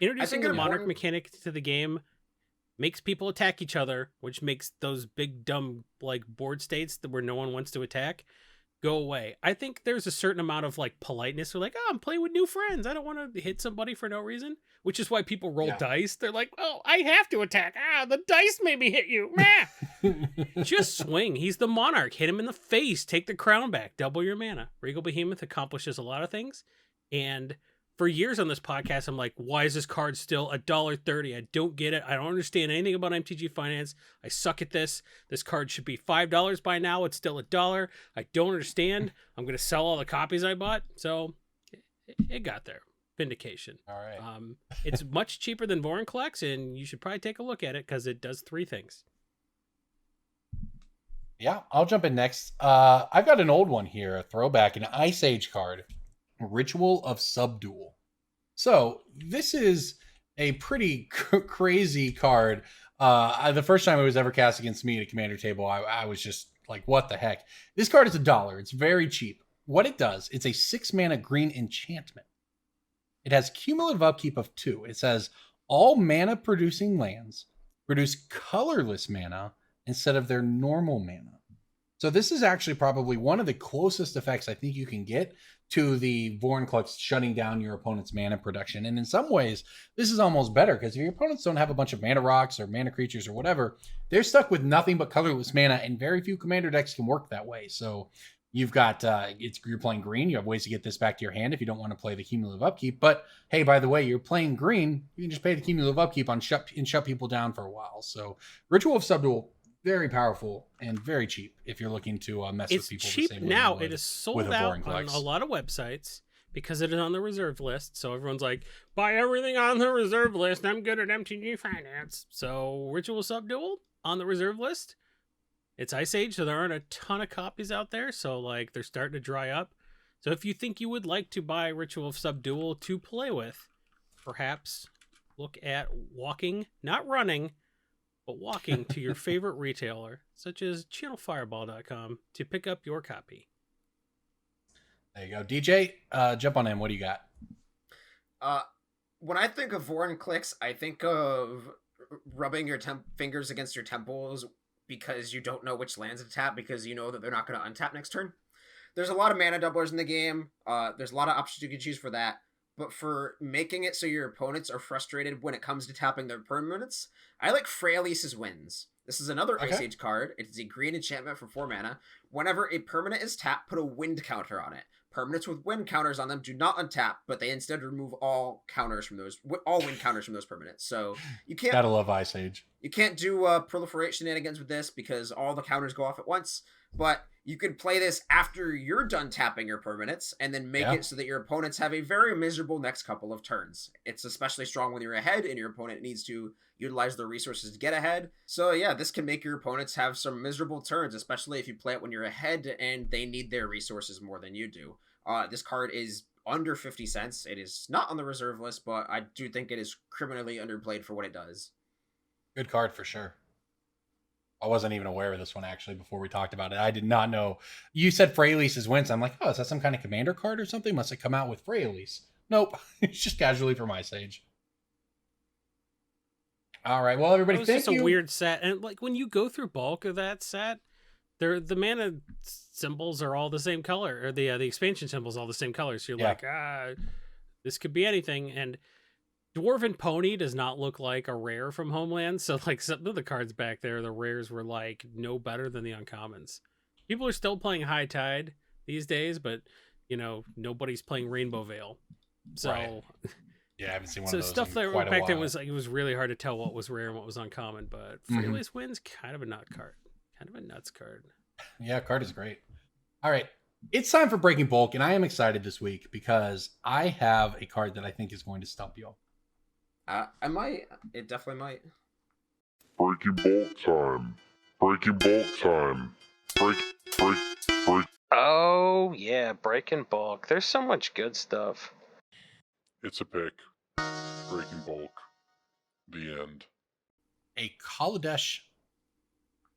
Introducing the Monarch mechanic to the game makes people attack each other, which makes those big, dumb, like, board states where no one wants to attack go away. I think there's a certain amount of, like, politeness. We're like, oh, I'm playing with new friends. I don't want to hit somebody for no reason, which is why people roll dice. They're like, oh, I have to attack. The dice made me hit you. Just swing. He's the Monarch. Hit him in the face. Take the crown back. Double your mana. Regal Behemoth accomplishes a lot of things. And for years on this podcast, I'm like, why is this card still $1.30? I don't get it. I don't understand anything about MTG Finance. I suck at this. This card should be $5 by now. It's still $1. I don't understand. I'm going to sell all the copies I bought. So it got there. Vindication. All right. It's much cheaper than Vorinclex, and you should probably take a look at it because it does 3 things. Yeah, I'll jump in next. I've got an old one here, a throwback, an Ice Age card. Ritual of Subdual. So this is a pretty crazy card. The first time it was ever cast against me at a commander table, I was just like, what the heck? This card is $1. It's very cheap. What it does, it's a 6 mana green enchantment. It has cumulative upkeep of 2. It says all mana producing lands produce colorless mana instead of their normal mana. So this is actually probably one of the closest effects I think you can get to the Vorinclex shutting down your opponent's mana production. And in some ways, this is almost better because if your opponents don't have a bunch of mana rocks or mana creatures or whatever, they're stuck with nothing but colorless mana, and very few commander decks can work that way. So you've got, you're playing green. You have ways to get this back to your hand if you don't want to play the cumulative upkeep. But hey, by the way, you're playing green. You can just pay the cumulative upkeep on shut people down for a while. So Ritual of Subdual, very powerful and very cheap if you're looking to mess with people. It's cheap now. It is sold out on a lot of websites because it is on the reserve list. So everyone's like, buy everything on the reserve list. I'm good at MTG Finance. So Ritual Subdual on the reserve list. It's Ice Age, so there aren't a ton of copies out there. So like they're starting to dry up. So if you think you would like to buy Ritual of Subdual to play with, perhaps look at walking, not running, but walking to your favorite retailer, such as channelfireball.com, to pick up your copy. There you go. DJ, jump on in. What do you got? When I think of Vorinclex, I think of rubbing your fingers against your temples because you don't know which lands to tap because you know that they're not going to untap next turn. There's a lot of mana doublers in the game. There's a lot of options you can choose for that. But for making it so your opponents are frustrated when it comes to tapping their permanents, I like Freyalise's Winds. This is another Ice Age card. It's a green enchantment for 4 mana. Whenever a permanent is tapped, put a wind counter on it. Permanents with wind counters on them do not untap, but they instead remove all wind counters from those permanents. So you can't. Gotta love Ice Age. You can't do proliferation shenanigans with this because all the counters go off at once. But you could play this after you're done tapping your permanents and then make it so that your opponents have a very miserable next couple of turns. It's especially strong when you're ahead and your opponent needs to utilize their resources to get ahead. So yeah, this can make your opponents have some miserable turns, especially if you play it when you're ahead and they need their resources more than you do. This card is under 50 cents. It is not on the reserve list, but I do think it is criminally underplayed for what it does. Good card for sure. I wasn't even aware of this one actually before we talked about it. I did not know. You said Freyalise's Winds. I'm like, oh, is that some kind of commander card or something? Must have come out with Freyalise. Nope. It's just casually from Ice Age. All right. Well, everybody, It was thank just you. a weird set, and like when you go through bulk of that set, the mana symbols are all the same color, or the expansion symbols all the same color. So you're Yeah. like, this could be anything. And Dwarven Pony does not look like a rare from Homeland. So like some of the cards back there, the rares were like no better than the uncommons. People are still playing High Tide these days, but nobody's playing Rainbow Veil. So. Right. Yeah, I haven't seen one So of those stuff in that quite a back then while. was like, it was really hard to tell what was rare and what was uncommon, but Freelance Wind's kind of a nut card. Kind of a nuts card. Yeah, card is great. All right. It's time for Breaking Bulk, and I am excited this week because I have a card that I think is going to stump you. I might. It definitely might. Breaking Bulk time. Breaking Bulk time. Break. Oh, yeah, Breaking Bulk. There's so much good stuff. It's a pick. Breaking Bulk. The end. A Kaladesh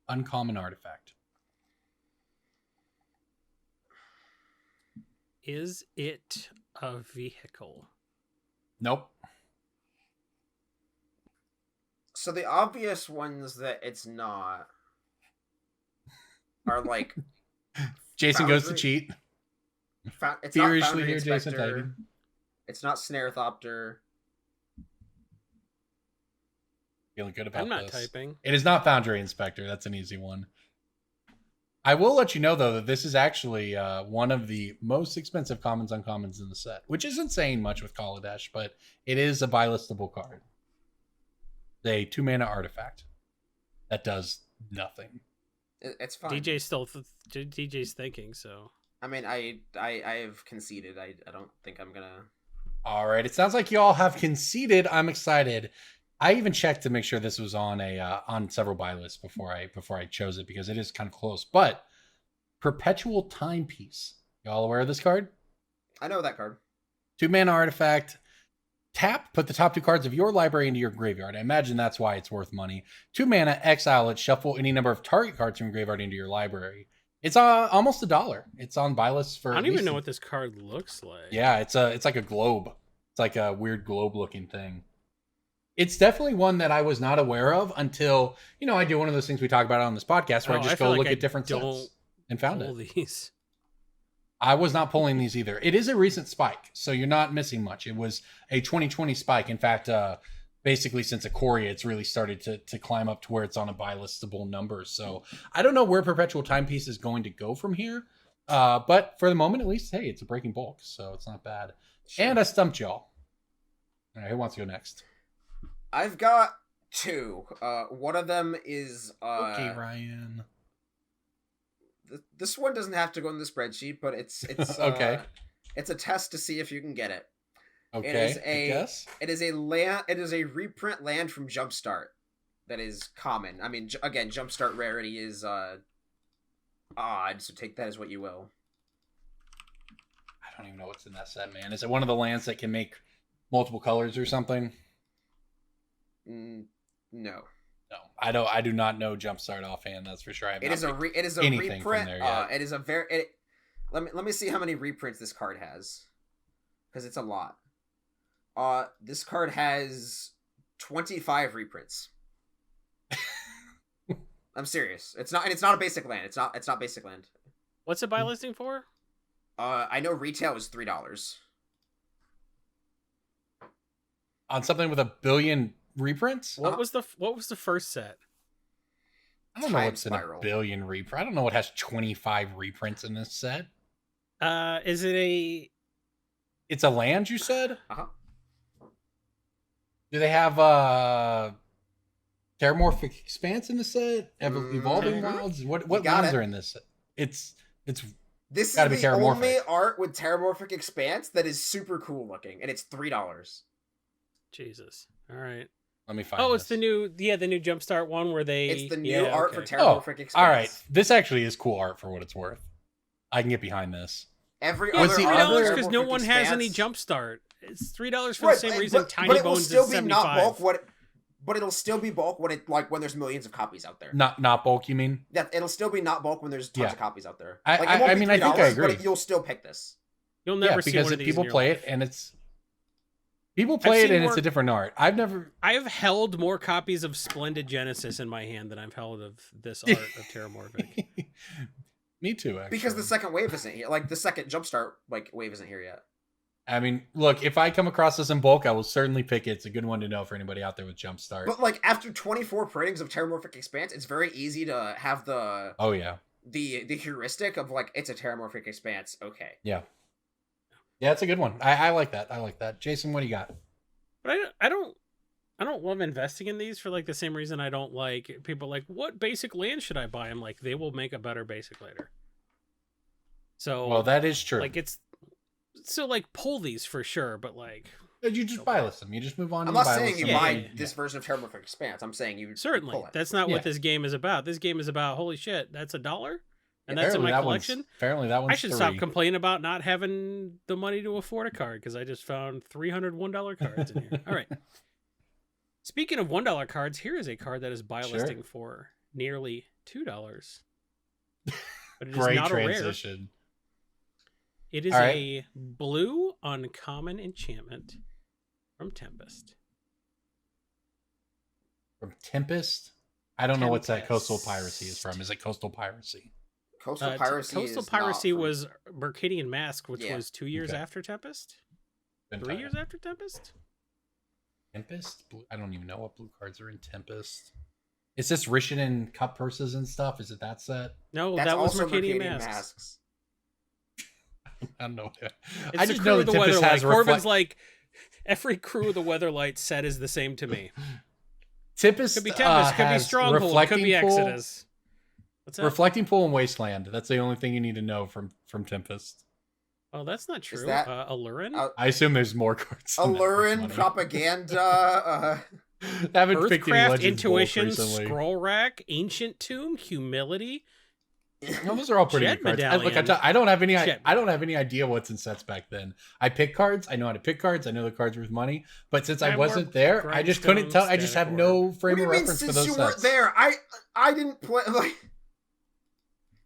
uncommon artifact. Is it a vehicle? Nope. So the obvious ones that it's not are like Jason goes to Foundry- cheat. it's not Furiously Foundry here, Jason Inspector. typing. It's not Snarethopter. Feeling good about I'm not this. typing. It is not Foundry Inspector. That's an easy one. I will let you know, though, that this is actually one of the most expensive commons uncommons in the set, which isn't saying much with Kaladesh, but it is a buy listable card. A 2-mana artifact that does nothing. It's fine. DJ's thinking, so. I mean, I have conceded. I don't think I'm gonna. All right. It sounds like you all have conceded. I'm excited. I even checked to make sure this was on on several buy lists before I chose it because it is kind of close. But Perpetual Timepiece. Y'all aware of this card? I know that card. 2-mana artifact. Tap, put the top 2 cards of your library into your graveyard. I imagine that's why it's worth money. 2 mana, exile it, shuffle any number of target cards from your graveyard into your library. It's almost $1. It's on buy lists for. I don't even know what this card looks like. Yeah, it's like a globe. It's like a weird globe looking thing. It's definitely one that I was not aware of until, I do one of those things we talk about on this podcast where I just go look at different sets and found it. These. I was not pulling these either. It is a recent spike, so you're not missing much. It was a 2020 spike. In fact, basically since Ikoria, it's really started to climb up to where it's on a buy listable number. So I don't know where Perpetual Timepiece is going to go from here. But for the moment, at least, hey, it's a Breaking Bulk, so it's not bad. Sure. And I stumped y'all. All right, who wants to go next? I've got 2. One of them is Okay, Ryan. This one doesn't have to go in the spreadsheet, but it's Okay. It's a test to see if you can get it. Okay, I guess. It is a reprint land from Jumpstart that is common. I mean, again, Jumpstart rarity is odd, so take that as what you will. I don't even know what's in that set, man. Is it one of the lands that can make multiple colors or something? No. No, I do not know Jumpstart offhand. That's for sure. It is a anything from reprint. there yet. It is a very. Let me see how many reprints this card has, because it's a lot. This card has 25 reprints. I'm serious. It's not a basic land. It's not basic land. What's it buy listing for? I know retail is $3. On something with 1 billion reprints? What was the first set? I don't know Time what's Spiral. in 1 billion reprints. I don't know what has 25 reprints in this set. Is it a? It's a land, you said? Uh-huh. Do they have Terramorphic Expanse in the set? Evolving Mhm. Wilds? What You got lands it. are in this? It's This Gotta be is the Terramorphic. only art with Terramorphic Expanse that is super cool looking, and it's $3. Jesus. All right. let me find. Oh, it's this. the new Jumpstart one where they. It's the new art for okay. Terramorphic Expanse. All right, this actually is cool art for what it's worth. I can get behind this. Every Yeah, What's other the $3 art for other- because no Terramorphic one has any Expanse- Jumpstart. It's $3 for Right, the same reason Tiny but it will Bones still is be 75. not bulk. But it'll still be bulk when when there's millions of copies out there. Not bulk, you mean? That it'll still be not bulk when there's tons Yeah. of copies out there. I it won't be mean, I think I $3, agree. but you'll still pick this. You'll never Yeah, see because one if of these people in your play life. it and People play it seen and more- it's a different art. I've never. I have held more copies of Splendid Genesis in my hand than I've held of this art of Terramorphic. Me too, actually. Because the second wave isn't here. Like the second Jumpstart wave isn't here yet. I mean, look, if I come across this in bulk, I will certainly pick it. It's a good one to know for anybody out there with Jumpstart. But like after 24 printings of Terramorphic Expanse, it's very easy to have the Oh yeah, the heuristic of like it's a Terramorphic Expanse. Okay. yeah, it's a good one. I like that. I like that. Jason, what do you got? But I don't love investing in these for like the same reason I don't like people like, what basic land should I buy? I'm like, they will make a better basic later. So Well, that is true. like it's so like pull these for sure, but like You just buy list them. You just move on. I'm and not buy saying list you them. buy Yeah. this version of Terramorphic Expanse. I'm saying you certainly pull it. that's not Yeah. what this game is about. This game is about holy shit, that's $1, and that's in Apparently my that collection. Apparently that one's I should 3. stop complaining about not having the money to afford a card because I just found $301 cards in here. All right. Speaking of $1 cards, here is a card that is buy Sure. listing for nearly $2. But it is Great not a rare. transition. It is All right. a blue uncommon enchantment from Tempest. From Tempest? I don't know what that coastal Tempest. piracy is from. Is it coastal piracy? Coastal Piracy. Coastal is Piracy not from- was Mercadian Mask, which Yeah. was 2 years Okay. after Tempest? Been 3 tired. years after Tempest? Tempest? I don't even know what blue cards are in Tempest. Is this Rishin Cup purses and stuff? Is it that set? No, That's that was also Mercadian Mercadian Masks. Masks. I don't know. It's I the just crew know of that the Tempest Weatherlight. has Corbin's like, every crew of the Weatherlight set is the same to me. Tempest Could be Tempest, could be has Stronghold, could Reflecting be Pool, Exodus. What's that? Reflecting Pool and Wasteland. That's the only thing you need to know from Tempest. Oh, that's not true. that- Allurin? I assume there's more cards. than that. Allurin, Money. propaganda. I haven't picked any Earthcraft, Legends bulk Intuition, recently. Scroll Rack, Ancient Tomb, Humility. No, those are all pretty Jet good cards. Look, Medallion. I don't have any. Jet I don't have any idea what's in sets back then. I pick cards. I know how to pick cards. I know the cards worth money. But since I I wasn't wore there, I just couldn't tell. I just have no frame What do of you mean reference for since those you sets. weren't there? I didn't play like.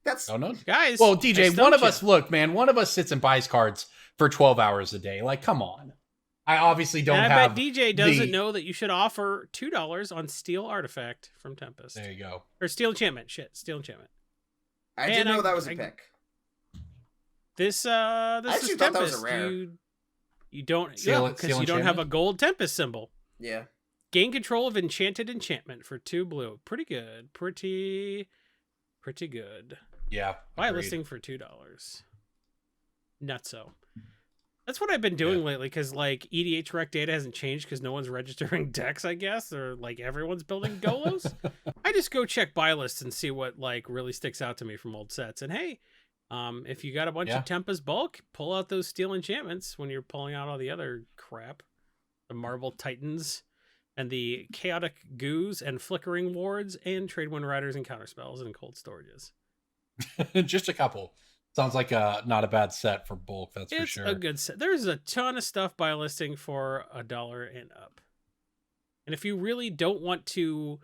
That's Oh no. Guys, Well, I DJ, one stumped of us. ya. Look, man, one of us sits and buys cards for 12 hours a day. Like, come on. I obviously don't And I have. bet DJ doesn't the- know that you should offer $2 on Steel Artifact from Tempest. There you go. Or Steel Enchantment. Shit, Steel Enchantment. I Man, didn't know I- that was a I- pick. This actually is thought that was Tempest. a rare. You don't Steel- because Steel you don't have a Enchantment? gold Tempest symbol. Yeah. Gain control of Enchanted Enchantment for 2 blue. Pretty good. Pretty good. Yeah. Buy agreed. listing for $2. Nutso. That's what I've been doing lately because like EDH rec data hasn't changed because no one's registering decks, I guess, or like everyone's building Golos. I just go check buy lists and see what like really sticks out to me from old sets. And hey, if you got a bunch Yeah. of Tempest bulk, pull out those Steel Enchantments when you're pulling out all the other crap. The Marble Titans and the Chaotic Goos and Flickering Wards and Trade Wind Riders and Counterspells and Cold Storages. Just a couple. Sounds like not a bad set for bulk. That's for It's sure. a good set. There's a ton of stuff by listing for $1 and up. And if you really don't want to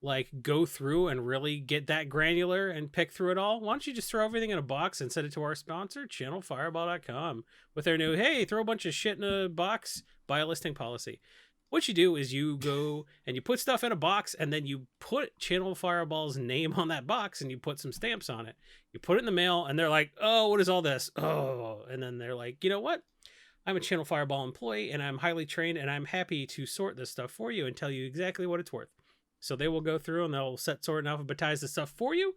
like go through and really get that granular and pick through it all, why don't you just throw everything in a box and send it to our sponsor, channelfireball.com, with their new, hey, throw a bunch of shit in a box, buy a listing policy. What you do is you go and you put stuff in a box and then you put Channel Fireball's name on that box and you put some stamps on it. You put it in the mail and they're like, oh, what is all this? Oh, and then they're like, you know what? I'm a Channel Fireball employee and I'm highly trained and I'm happy to sort this stuff for you and tell you exactly what it's worth. So they will go through and they'll set, sort, and alphabetize the stuff for you.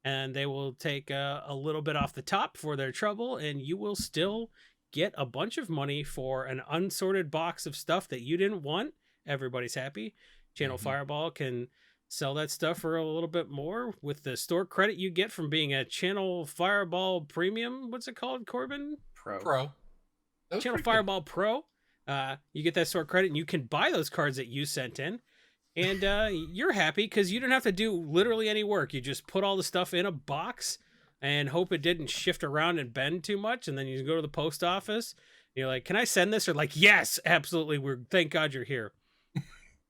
And they will take a little bit off the top for their trouble and you will still get a bunch of money for an unsorted box of stuff that you didn't want. Everybody's happy. Channel Fireball can sell that stuff for a little bit more with the store credit you get from being a Channel Fireball Premium. What's it called, Corbin? Pro. Pro. That was Channel pretty good. Fireball Pro. You get that store credit and you can buy those cards that you sent in. And you're happy because you don't have to do literally any work. You just put all the stuff in a box and hope it didn't shift around and bend too much. And then you go to the post office. You're like, can I send this? Or like, yes, absolutely. Thank God you're here.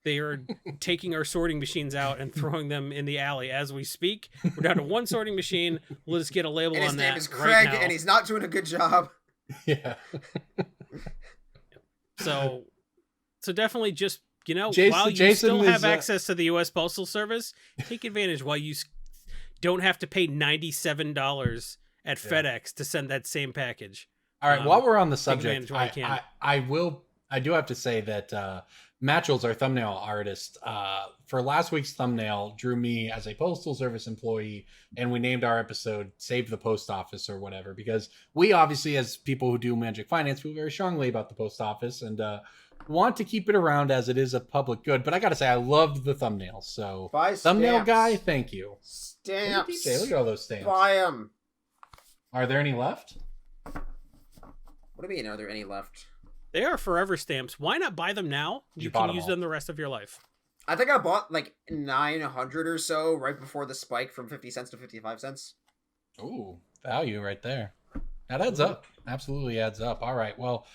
They are taking our sorting machines out and throwing them in the alley as we speak. We're down to one sorting machine. Let's get a label And his on name that is right Craig, now. and he's not doing a good job. Yeah. So So definitely just, Jason- while you Jason still is, have access to the U.S. Postal Service, take advantage while you don't have to pay $97 at FedEx to send that same package. All right, while we're on the take advantage subject, while you can. I do have to say that Matchels, our thumbnail artist, for last week's thumbnail, drew me as a postal service employee, and we named our episode "Save the Post Office" or whatever, because we obviously, as people who do Magic Finance, feel very strongly about the post office and want to keep it around as it is a public good. But I got to say, I loved the thumbnail. So, Buy thumbnail stamps. guy, thank you. Stamps. DJ, look at all those stamps. Buy them. Are there any left? What do you mean? Are there any left? They are forever stamps. Why not buy them now? You bought can them use all. them the rest of your life. I think I bought like 900 or so right before the spike from 50 cents to 55 cents. Ooh, value right there. That adds up. Absolutely adds up. All right. Well,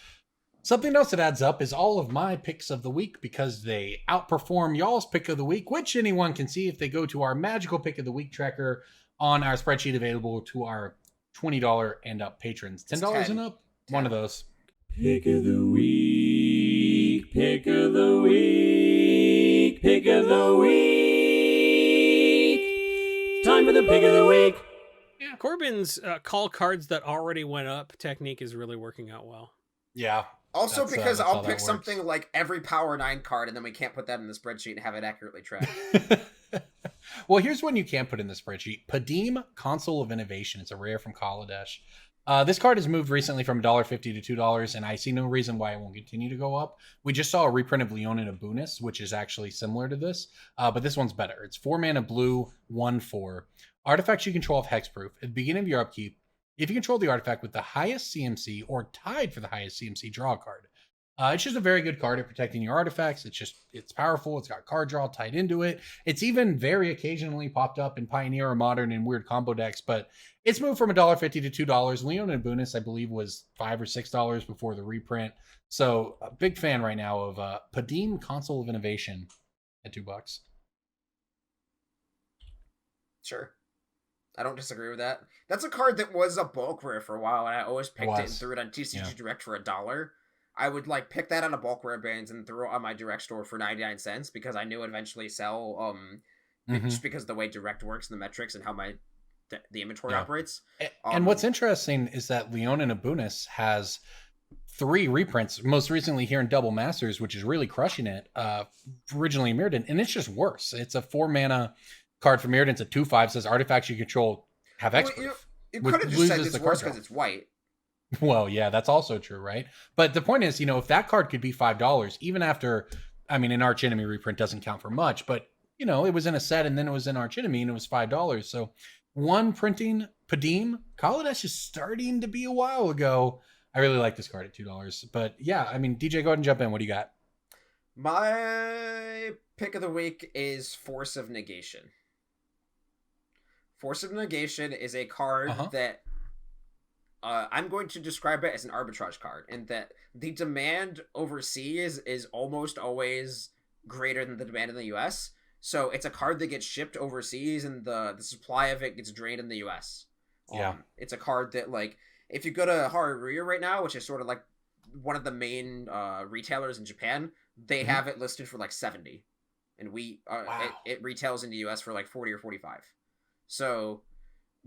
something else that adds up is all of my picks of the week, because they outperform y'all's pick of the week, which anyone can see if they go to our magical pick of the week tracker on our spreadsheet available to our $20 and up patrons. $10 and up? 10. One of those. Pick of the week, pick of the week, pick of the week. Time for the pick of the week. Yeah, Corbin's call cards that already went up technique is really working out well. Yeah. Also, That's, because that's how I'll that pick works. something like every Power 9 card, and then we can't put that in the spreadsheet and have it accurately tracked. Well, here's one you can't put in the spreadsheet. Padim, Console of Innovation. It's a rare from Kaladesh. This card has moved recently from $1.50 to $2, and I see no reason why it won't continue to go up. We just saw a reprint of Leon and Abunis, which is actually similar to this, but this one's better. It's 4 mana blue, 1/4. Artifacts you control have hexproof. At the beginning of your upkeep, if you control the artifact with the highest CMC or tied for the highest CMC, draw a card. It's just a very good card at protecting your artifacts. It's powerful. It's got card draw tied into it. It's even very occasionally popped up in Pioneer or Modern and weird combo decks, but it's moved from $1.50 to $2. Leon and Abunis, I believe, was $5 or $6 before the reprint. So a big fan right now of Padim, Console of Innovation at $2. Sure. I don't disagree with that. That's a card that was a bulk rare for a while, and I always picked it and threw it on TCG Yeah. Direct for $1. I would like pick that on a bulk rare bans and throw it on my Direct store for 99 cents because I knew it eventually sell. Just because of the way Direct works and the metrics and how the inventory operates. And what's interesting is that Leon and Abunis has 3 reprints, most recently here in Double Masters, which is really crushing it. Originally in Mirrodin, and it's just worse. It's a 4 mana card from Mirrodin. It's a 2/5, says artifacts you control have hexproof. You could have just said it's worse because it's white. Well, yeah, that's also true, right? But the point is, if that card could be $5, even after, an Arch Enemy reprint doesn't count for much, but, it was in a set and then it was in Arch Enemy and it was $5. So one printing Padim, Kaladesh is starting to be a while ago. I really like this card at $2. But yeah, DJ, go ahead and jump in. What do you got? My pick of the week is Force of Negation. Force of Negation is a card that I'm going to describe it as an arbitrage card, in that the demand overseas is almost always greater than the demand in the US. So it's a card that gets shipped overseas and the supply of it gets drained in the US. Yeah. It's a card that, like, if you go to Haruya right now, which is sort of like one of the main retailers in Japan, they have it listed for like 70. And it retails in the US for like 40 or 45. So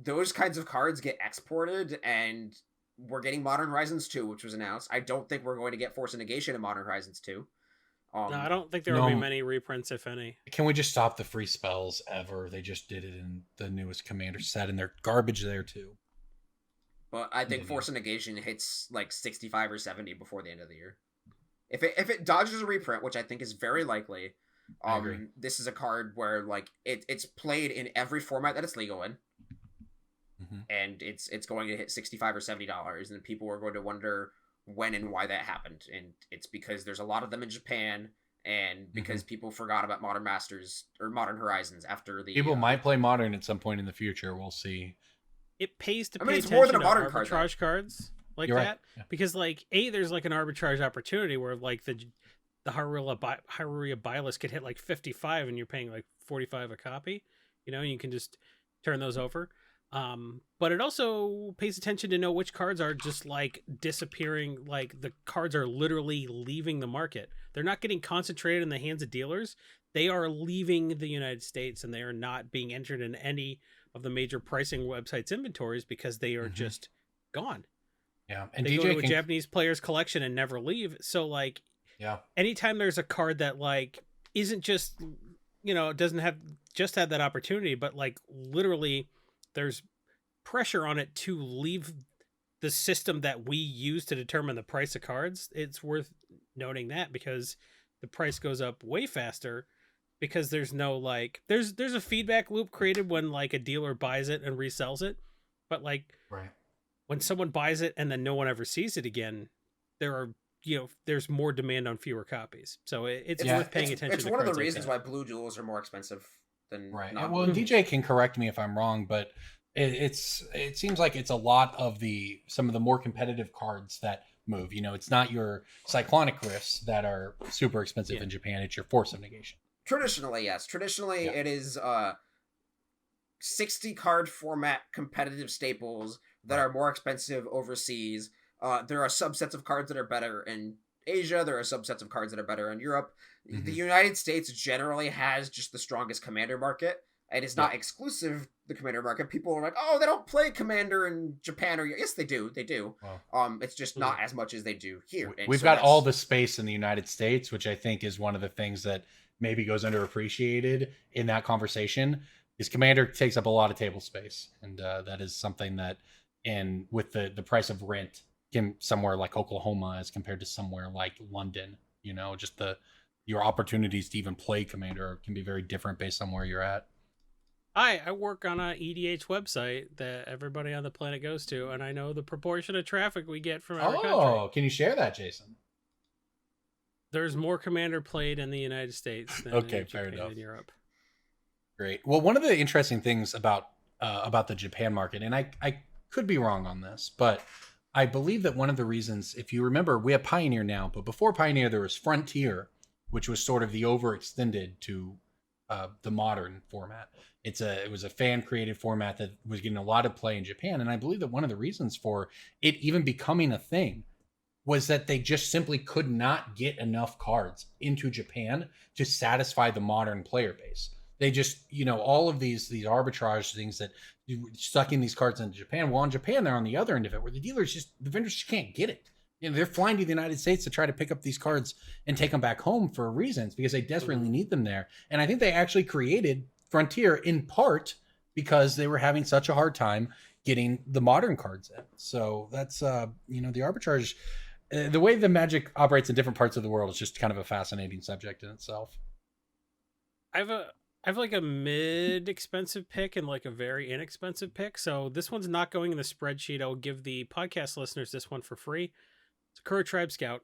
those kinds of cards get exported, and we're getting Modern Horizons 2, which was announced. I don't think we're going to get Force of Negation in Modern Horizons 2. No, I don't think there will be many reprints, if any. Can we just stop the free spells ever? They just did it in the newest Commander set, and they're garbage there too. But I think Force of Negation hits like 65 or 70 before the end of the year. If it dodges a reprint, which I think is very likely, I agree. This is a card where like it's played in every format that it's legal in. And it's going to hit $65 or $70, and people are going to wonder when and why that happened. And it's because there's a lot of them in Japan, and because people forgot about Modern Masters or Modern Horizons after the people might play Modern at some point in the future. We'll see. It pays to pay it's attention more than a to Modern card, arbitrage cards like You're that, right. Yeah. because like there's like an arbitrage opportunity where like the Haruya Byless could hit like 55 and you're paying like 45 a copy, and you can just turn those over. But it also pays attention to know which cards are just like disappearing. Like the cards are literally leaving the market. They're not getting concentrated in the hands of dealers. They are leaving the United States, and they are not being entered in any of the major pricing websites' inventories because they are just gone. Yeah, and They DJ go to a Japanese player's collection and never leave. So like, yeah, anytime there's a card that like isn't just, doesn't have just had that opportunity, but like literally there's pressure on it to leave the system that we use to determine the price of cards. It's worth noting that because the price goes up way faster because there's no like there's a feedback loop created when like a dealer buys it and resells it, but like right. when someone buys it and then no one ever sees it again, there's more demand on fewer copies. So it's worth paying attention It's to one of the cards like reasons that. why blue jewels are more expensive than Right. non-blue Well, jewels. DJ can correct me if I'm wrong, but it seems like it's a lot of some of the more competitive cards that move. It's not your cyclonic rifts that are super expensive in Japan. It's your force of negation. Traditionally, yes. Traditionally, Yeah. it is 60 card format competitive staples that Right. are more expensive overseas. There are subsets of cards that are better in Asia. There are subsets of cards that are better in Europe. Mhm. The United States generally has just the strongest commander market. It is not exclusive the commander market. People are like, oh, they don't play commander in Japan or yes, they do. They do. Wow. It's just not as much as they do here. And We've so got that's- all the space in the United States, which I think is one of the things that maybe goes underappreciated in that conversation. Is commander takes up a lot of table space, and that is something that, and with the price of rent in somewhere like Oklahoma as compared to somewhere like London, just your opportunities to even play commander can be very different based on where you're at. I work on a EDH website that everybody on the planet goes to, and I know the proportion of traffic we get from every country. Can you share that, Jason? There's more commander played in the United States than Okay, in fair Japan enough. and Europe. Great. Well, one of the interesting things about the Japan market, and I could be wrong on this, but I believe that one of the reasons, if you remember, we have Pioneer now, but before Pioneer there was Frontier, which was sort of the overextended to the modern format. It was a fan created format that was getting a lot of play in Japan, and I believe that one of the reasons for it even becoming a thing was that they just simply could not get enough cards into Japan to satisfy the modern player base. They just, all of these arbitrage things that sucking these cards into Japan. Well, in Japan, they're on the other end of it, where the vendors just can't get it. They're flying to the United States to try to pick up these cards and take them back home for reasons because they desperately need them there. And I think they actually created Frontier in part because they were having such a hard time getting the modern cards in. So that's, the arbitrage, the way the Magic operates in different parts of the world is just kind of a fascinating subject in itself. I have like a mid-expensive pick and like a very inexpensive pick. So this one's not going in the spreadsheet. I'll give the podcast listeners this one for free. It's Sakura Tribe Scout.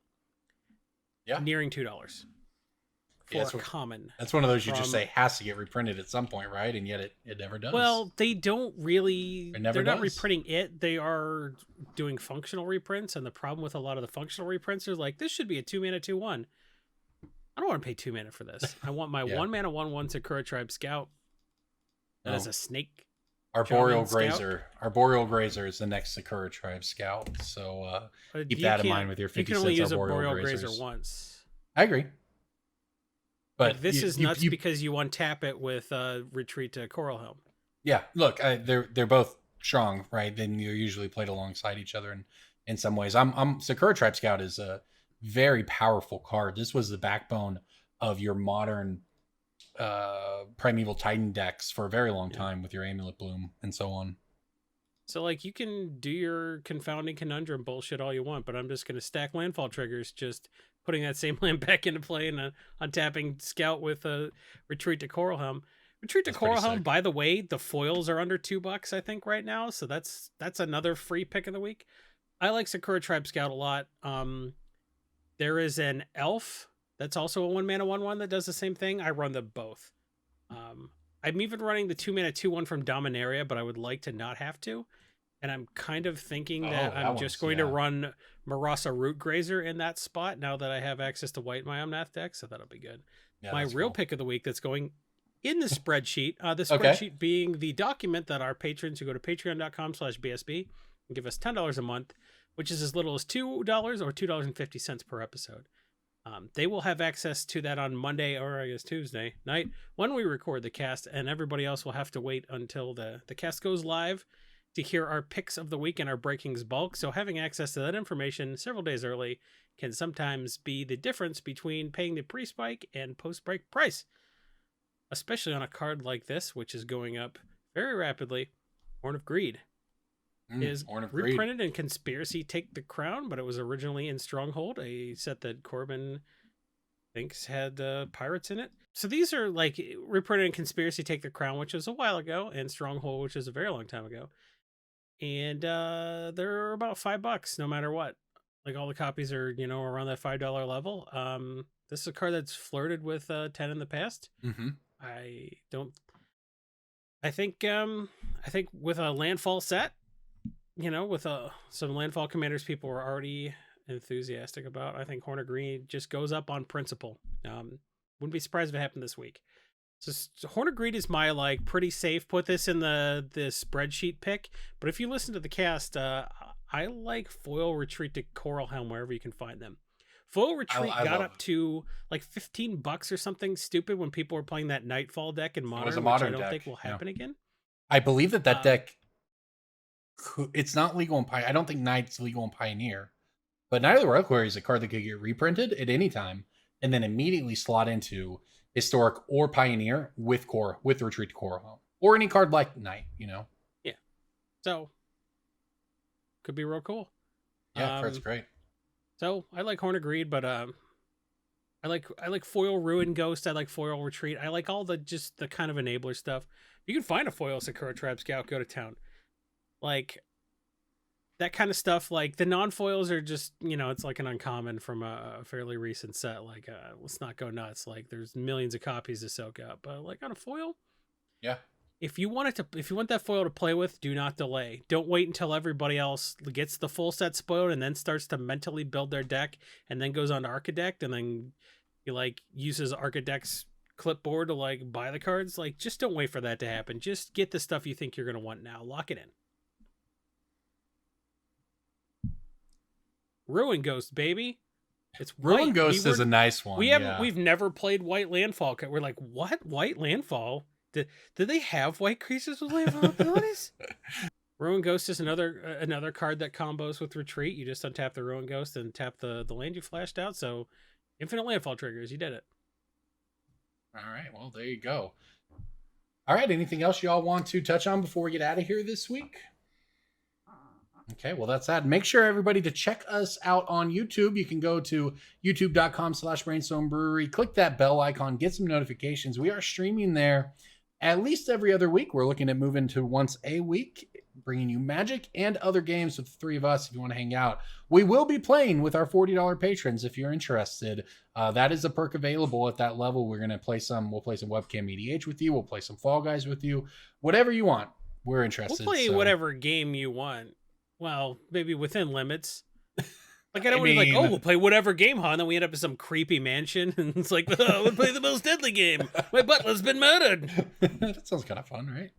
Yeah. Nearing $2 for a common. That's one of those you just say has to get reprinted at some point, right? And yet it never does. Well, they don't really. They're not does. reprinting it. They are doing functional reprints, and the problem with a lot of the functional reprints is like, this should be a 2-mana 2/1. I don't want to pay 2 mana for this. I want my 1 mana 1/1 Sakura Tribe Scout. That is a snake. Arboreal Grazer is the next Sakura Tribe Scout. So keep that in mind with your 50 You can only use Arboreal Arboreal Grazer Grazers. once. I agree. But Like, this is nuts because you untap it with Retreat to Coral Helm. Yeah, look, they're both strong, right? Then you're usually played alongside each other in some ways. Sakura Tribe Scout is a very powerful card. This was the backbone of your modern Primeval Titan decks for a very long time with your Amulet Bloom and so on. So like you can do your Confounding Conundrum bullshit all you want, but I'm just going to stack landfall triggers, just putting that same land back into play and untapping Scout with a Retreat to Coral Helm. Retreat to Coral Helm, by the way, the foils are under $2, I think, right now. So that's another free pick of the week. I like Sakura Tribe Scout a lot. There is an elf that's also a 1 mana 1/1 that does the same thing. I run them both. I'm even running the 2 mana 2/1 from Dominaria, but I would like to not have to. And I'm kind of thinking that I'm just going to run Marasa Root Grazer in that spot now that I have access to White in my Omnath deck, so that'll be good. My real pick of the week that's going in the spreadsheet. The spreadsheet being the document that our patrons who go to patreon.com/BSB and give us $10 a month, which is as little as $2 or $2.50 per episode. They will have access to that on Monday or I guess Tuesday night when we record the cast, and everybody else will have to wait until the cast goes live to hear our picks of the week and our breakings bulk. So having access to that information several days early can sometimes be the difference between paying the pre-spike and post-break price, especially on a card like this, which is going up very rapidly. Horn of Greed is reprinted in Conspiracy Take the Crown, but it was originally in Stronghold, a set that Corbin thinks had pirates in it. So these are like reprinted in Conspiracy Take the Crown, which was a while ago, and Stronghold, which is a very long time ago. And they're about $5 no matter what. Like all the copies are, around that $5 level. This is a card that's flirted with 10 in the past. Mm-hmm. I think with a landfall set, with some landfall commanders people were already enthusiastic about, I think Horn of Greed just goes up on principle. Wouldn't be surprised if it happened this week. So Horn of Greed is my pretty safe. Put this in the spreadsheet pick. But if you listen to the cast, I like Foil Retreat to Coral Helm wherever you can find them. Foil Retreat got up to $15 or something stupid when people were playing that Nightfall deck in Modern, which I don't deck, think will happen again. I believe that deck, it's not legal in Pioneer. I don't think Knight's legal in Pioneer. But Knight of the Reliquary is a card that could get reprinted at any time and then immediately slot into Historic or Pioneer with Retreat to Coral Helm. Or any card like Knight, Yeah. So, could be real cool. Yeah, card's great. So, I like Horn of Greed, but I like Foil Ruin Ghost. I like Foil Retreat. I like all the kind of enabler stuff. You can find a Foil Sakura Tribe Scout, go to town. Like, that kind of stuff. Like, the non-foils are just, it's like an uncommon from a fairly recent set. Like, let's not go nuts. Like, there's millions of copies to soak up. But, like, on a foil, yeah. If you want that foil to play with, do not delay. Don't wait until everybody else gets the full set spoiled and then starts to mentally build their deck and then goes on to Archidect and then he uses Archidect's clipboard to buy the cards. Just don't wait for that to happen. Just get the stuff you think you're going to want now. Lock it in. Ruin Ghost, baby. It's Ruin Ghost is a nice one. We've never played White Landfall. We're like, what? White Landfall? Did they have white creatures with landfall abilities? Ruin Ghost is another card that combos with Retreat. You just untap the Ruin Ghost and tap the land you flashed out. So infinite landfall triggers. You did it. All right. Well, there you go. All right. Anything else y'all want to touch on before we get out of here this week? Okay, well, that's that. Make sure, everybody, to check us out on YouTube. You can go to youtube.com/Brainstorm Brewery. Click that bell icon. Get some notifications. We are streaming there at least every other week. We're looking at moving to once a week, bringing you Magic and other games with the three of us if you want to hang out. We will be playing with our $40 patrons if you're interested. That is a perk available at that level. We're going to play we'll play some webcam EDH with you. We'll play some Fall Guys with you. Whatever you want, we're interested. We'll play whatever game you want. Well, maybe within limits. I don't want to we'll play whatever game, huh? And then we end up in some creepy mansion, and it's like, we'll play the most deadly game. My butler's been murdered. That sounds kind of fun, right?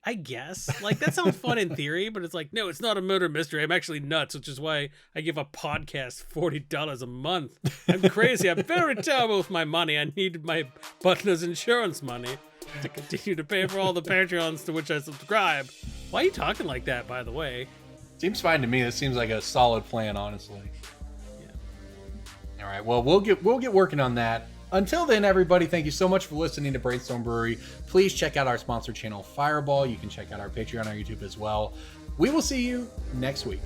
I guess. That sounds fun in theory, but it's no, it's not a murder mystery. I'm actually nuts, which is why I give a podcast $40 a month. I'm crazy. I'm very terrible with my money. I need my butler's insurance money to continue to pay for all the Patreons to which I subscribe. Why are you talking like that, by the way? Seems fine to me. This seems like a solid plan, honestly. Yeah. All right. Well, we'll get working on that. Until then, everybody, thank you so much for listening to Brainstorm Brewery. Please check out our sponsor channel, Fireball. You can check out our Patreon on YouTube as well. We will see you next week.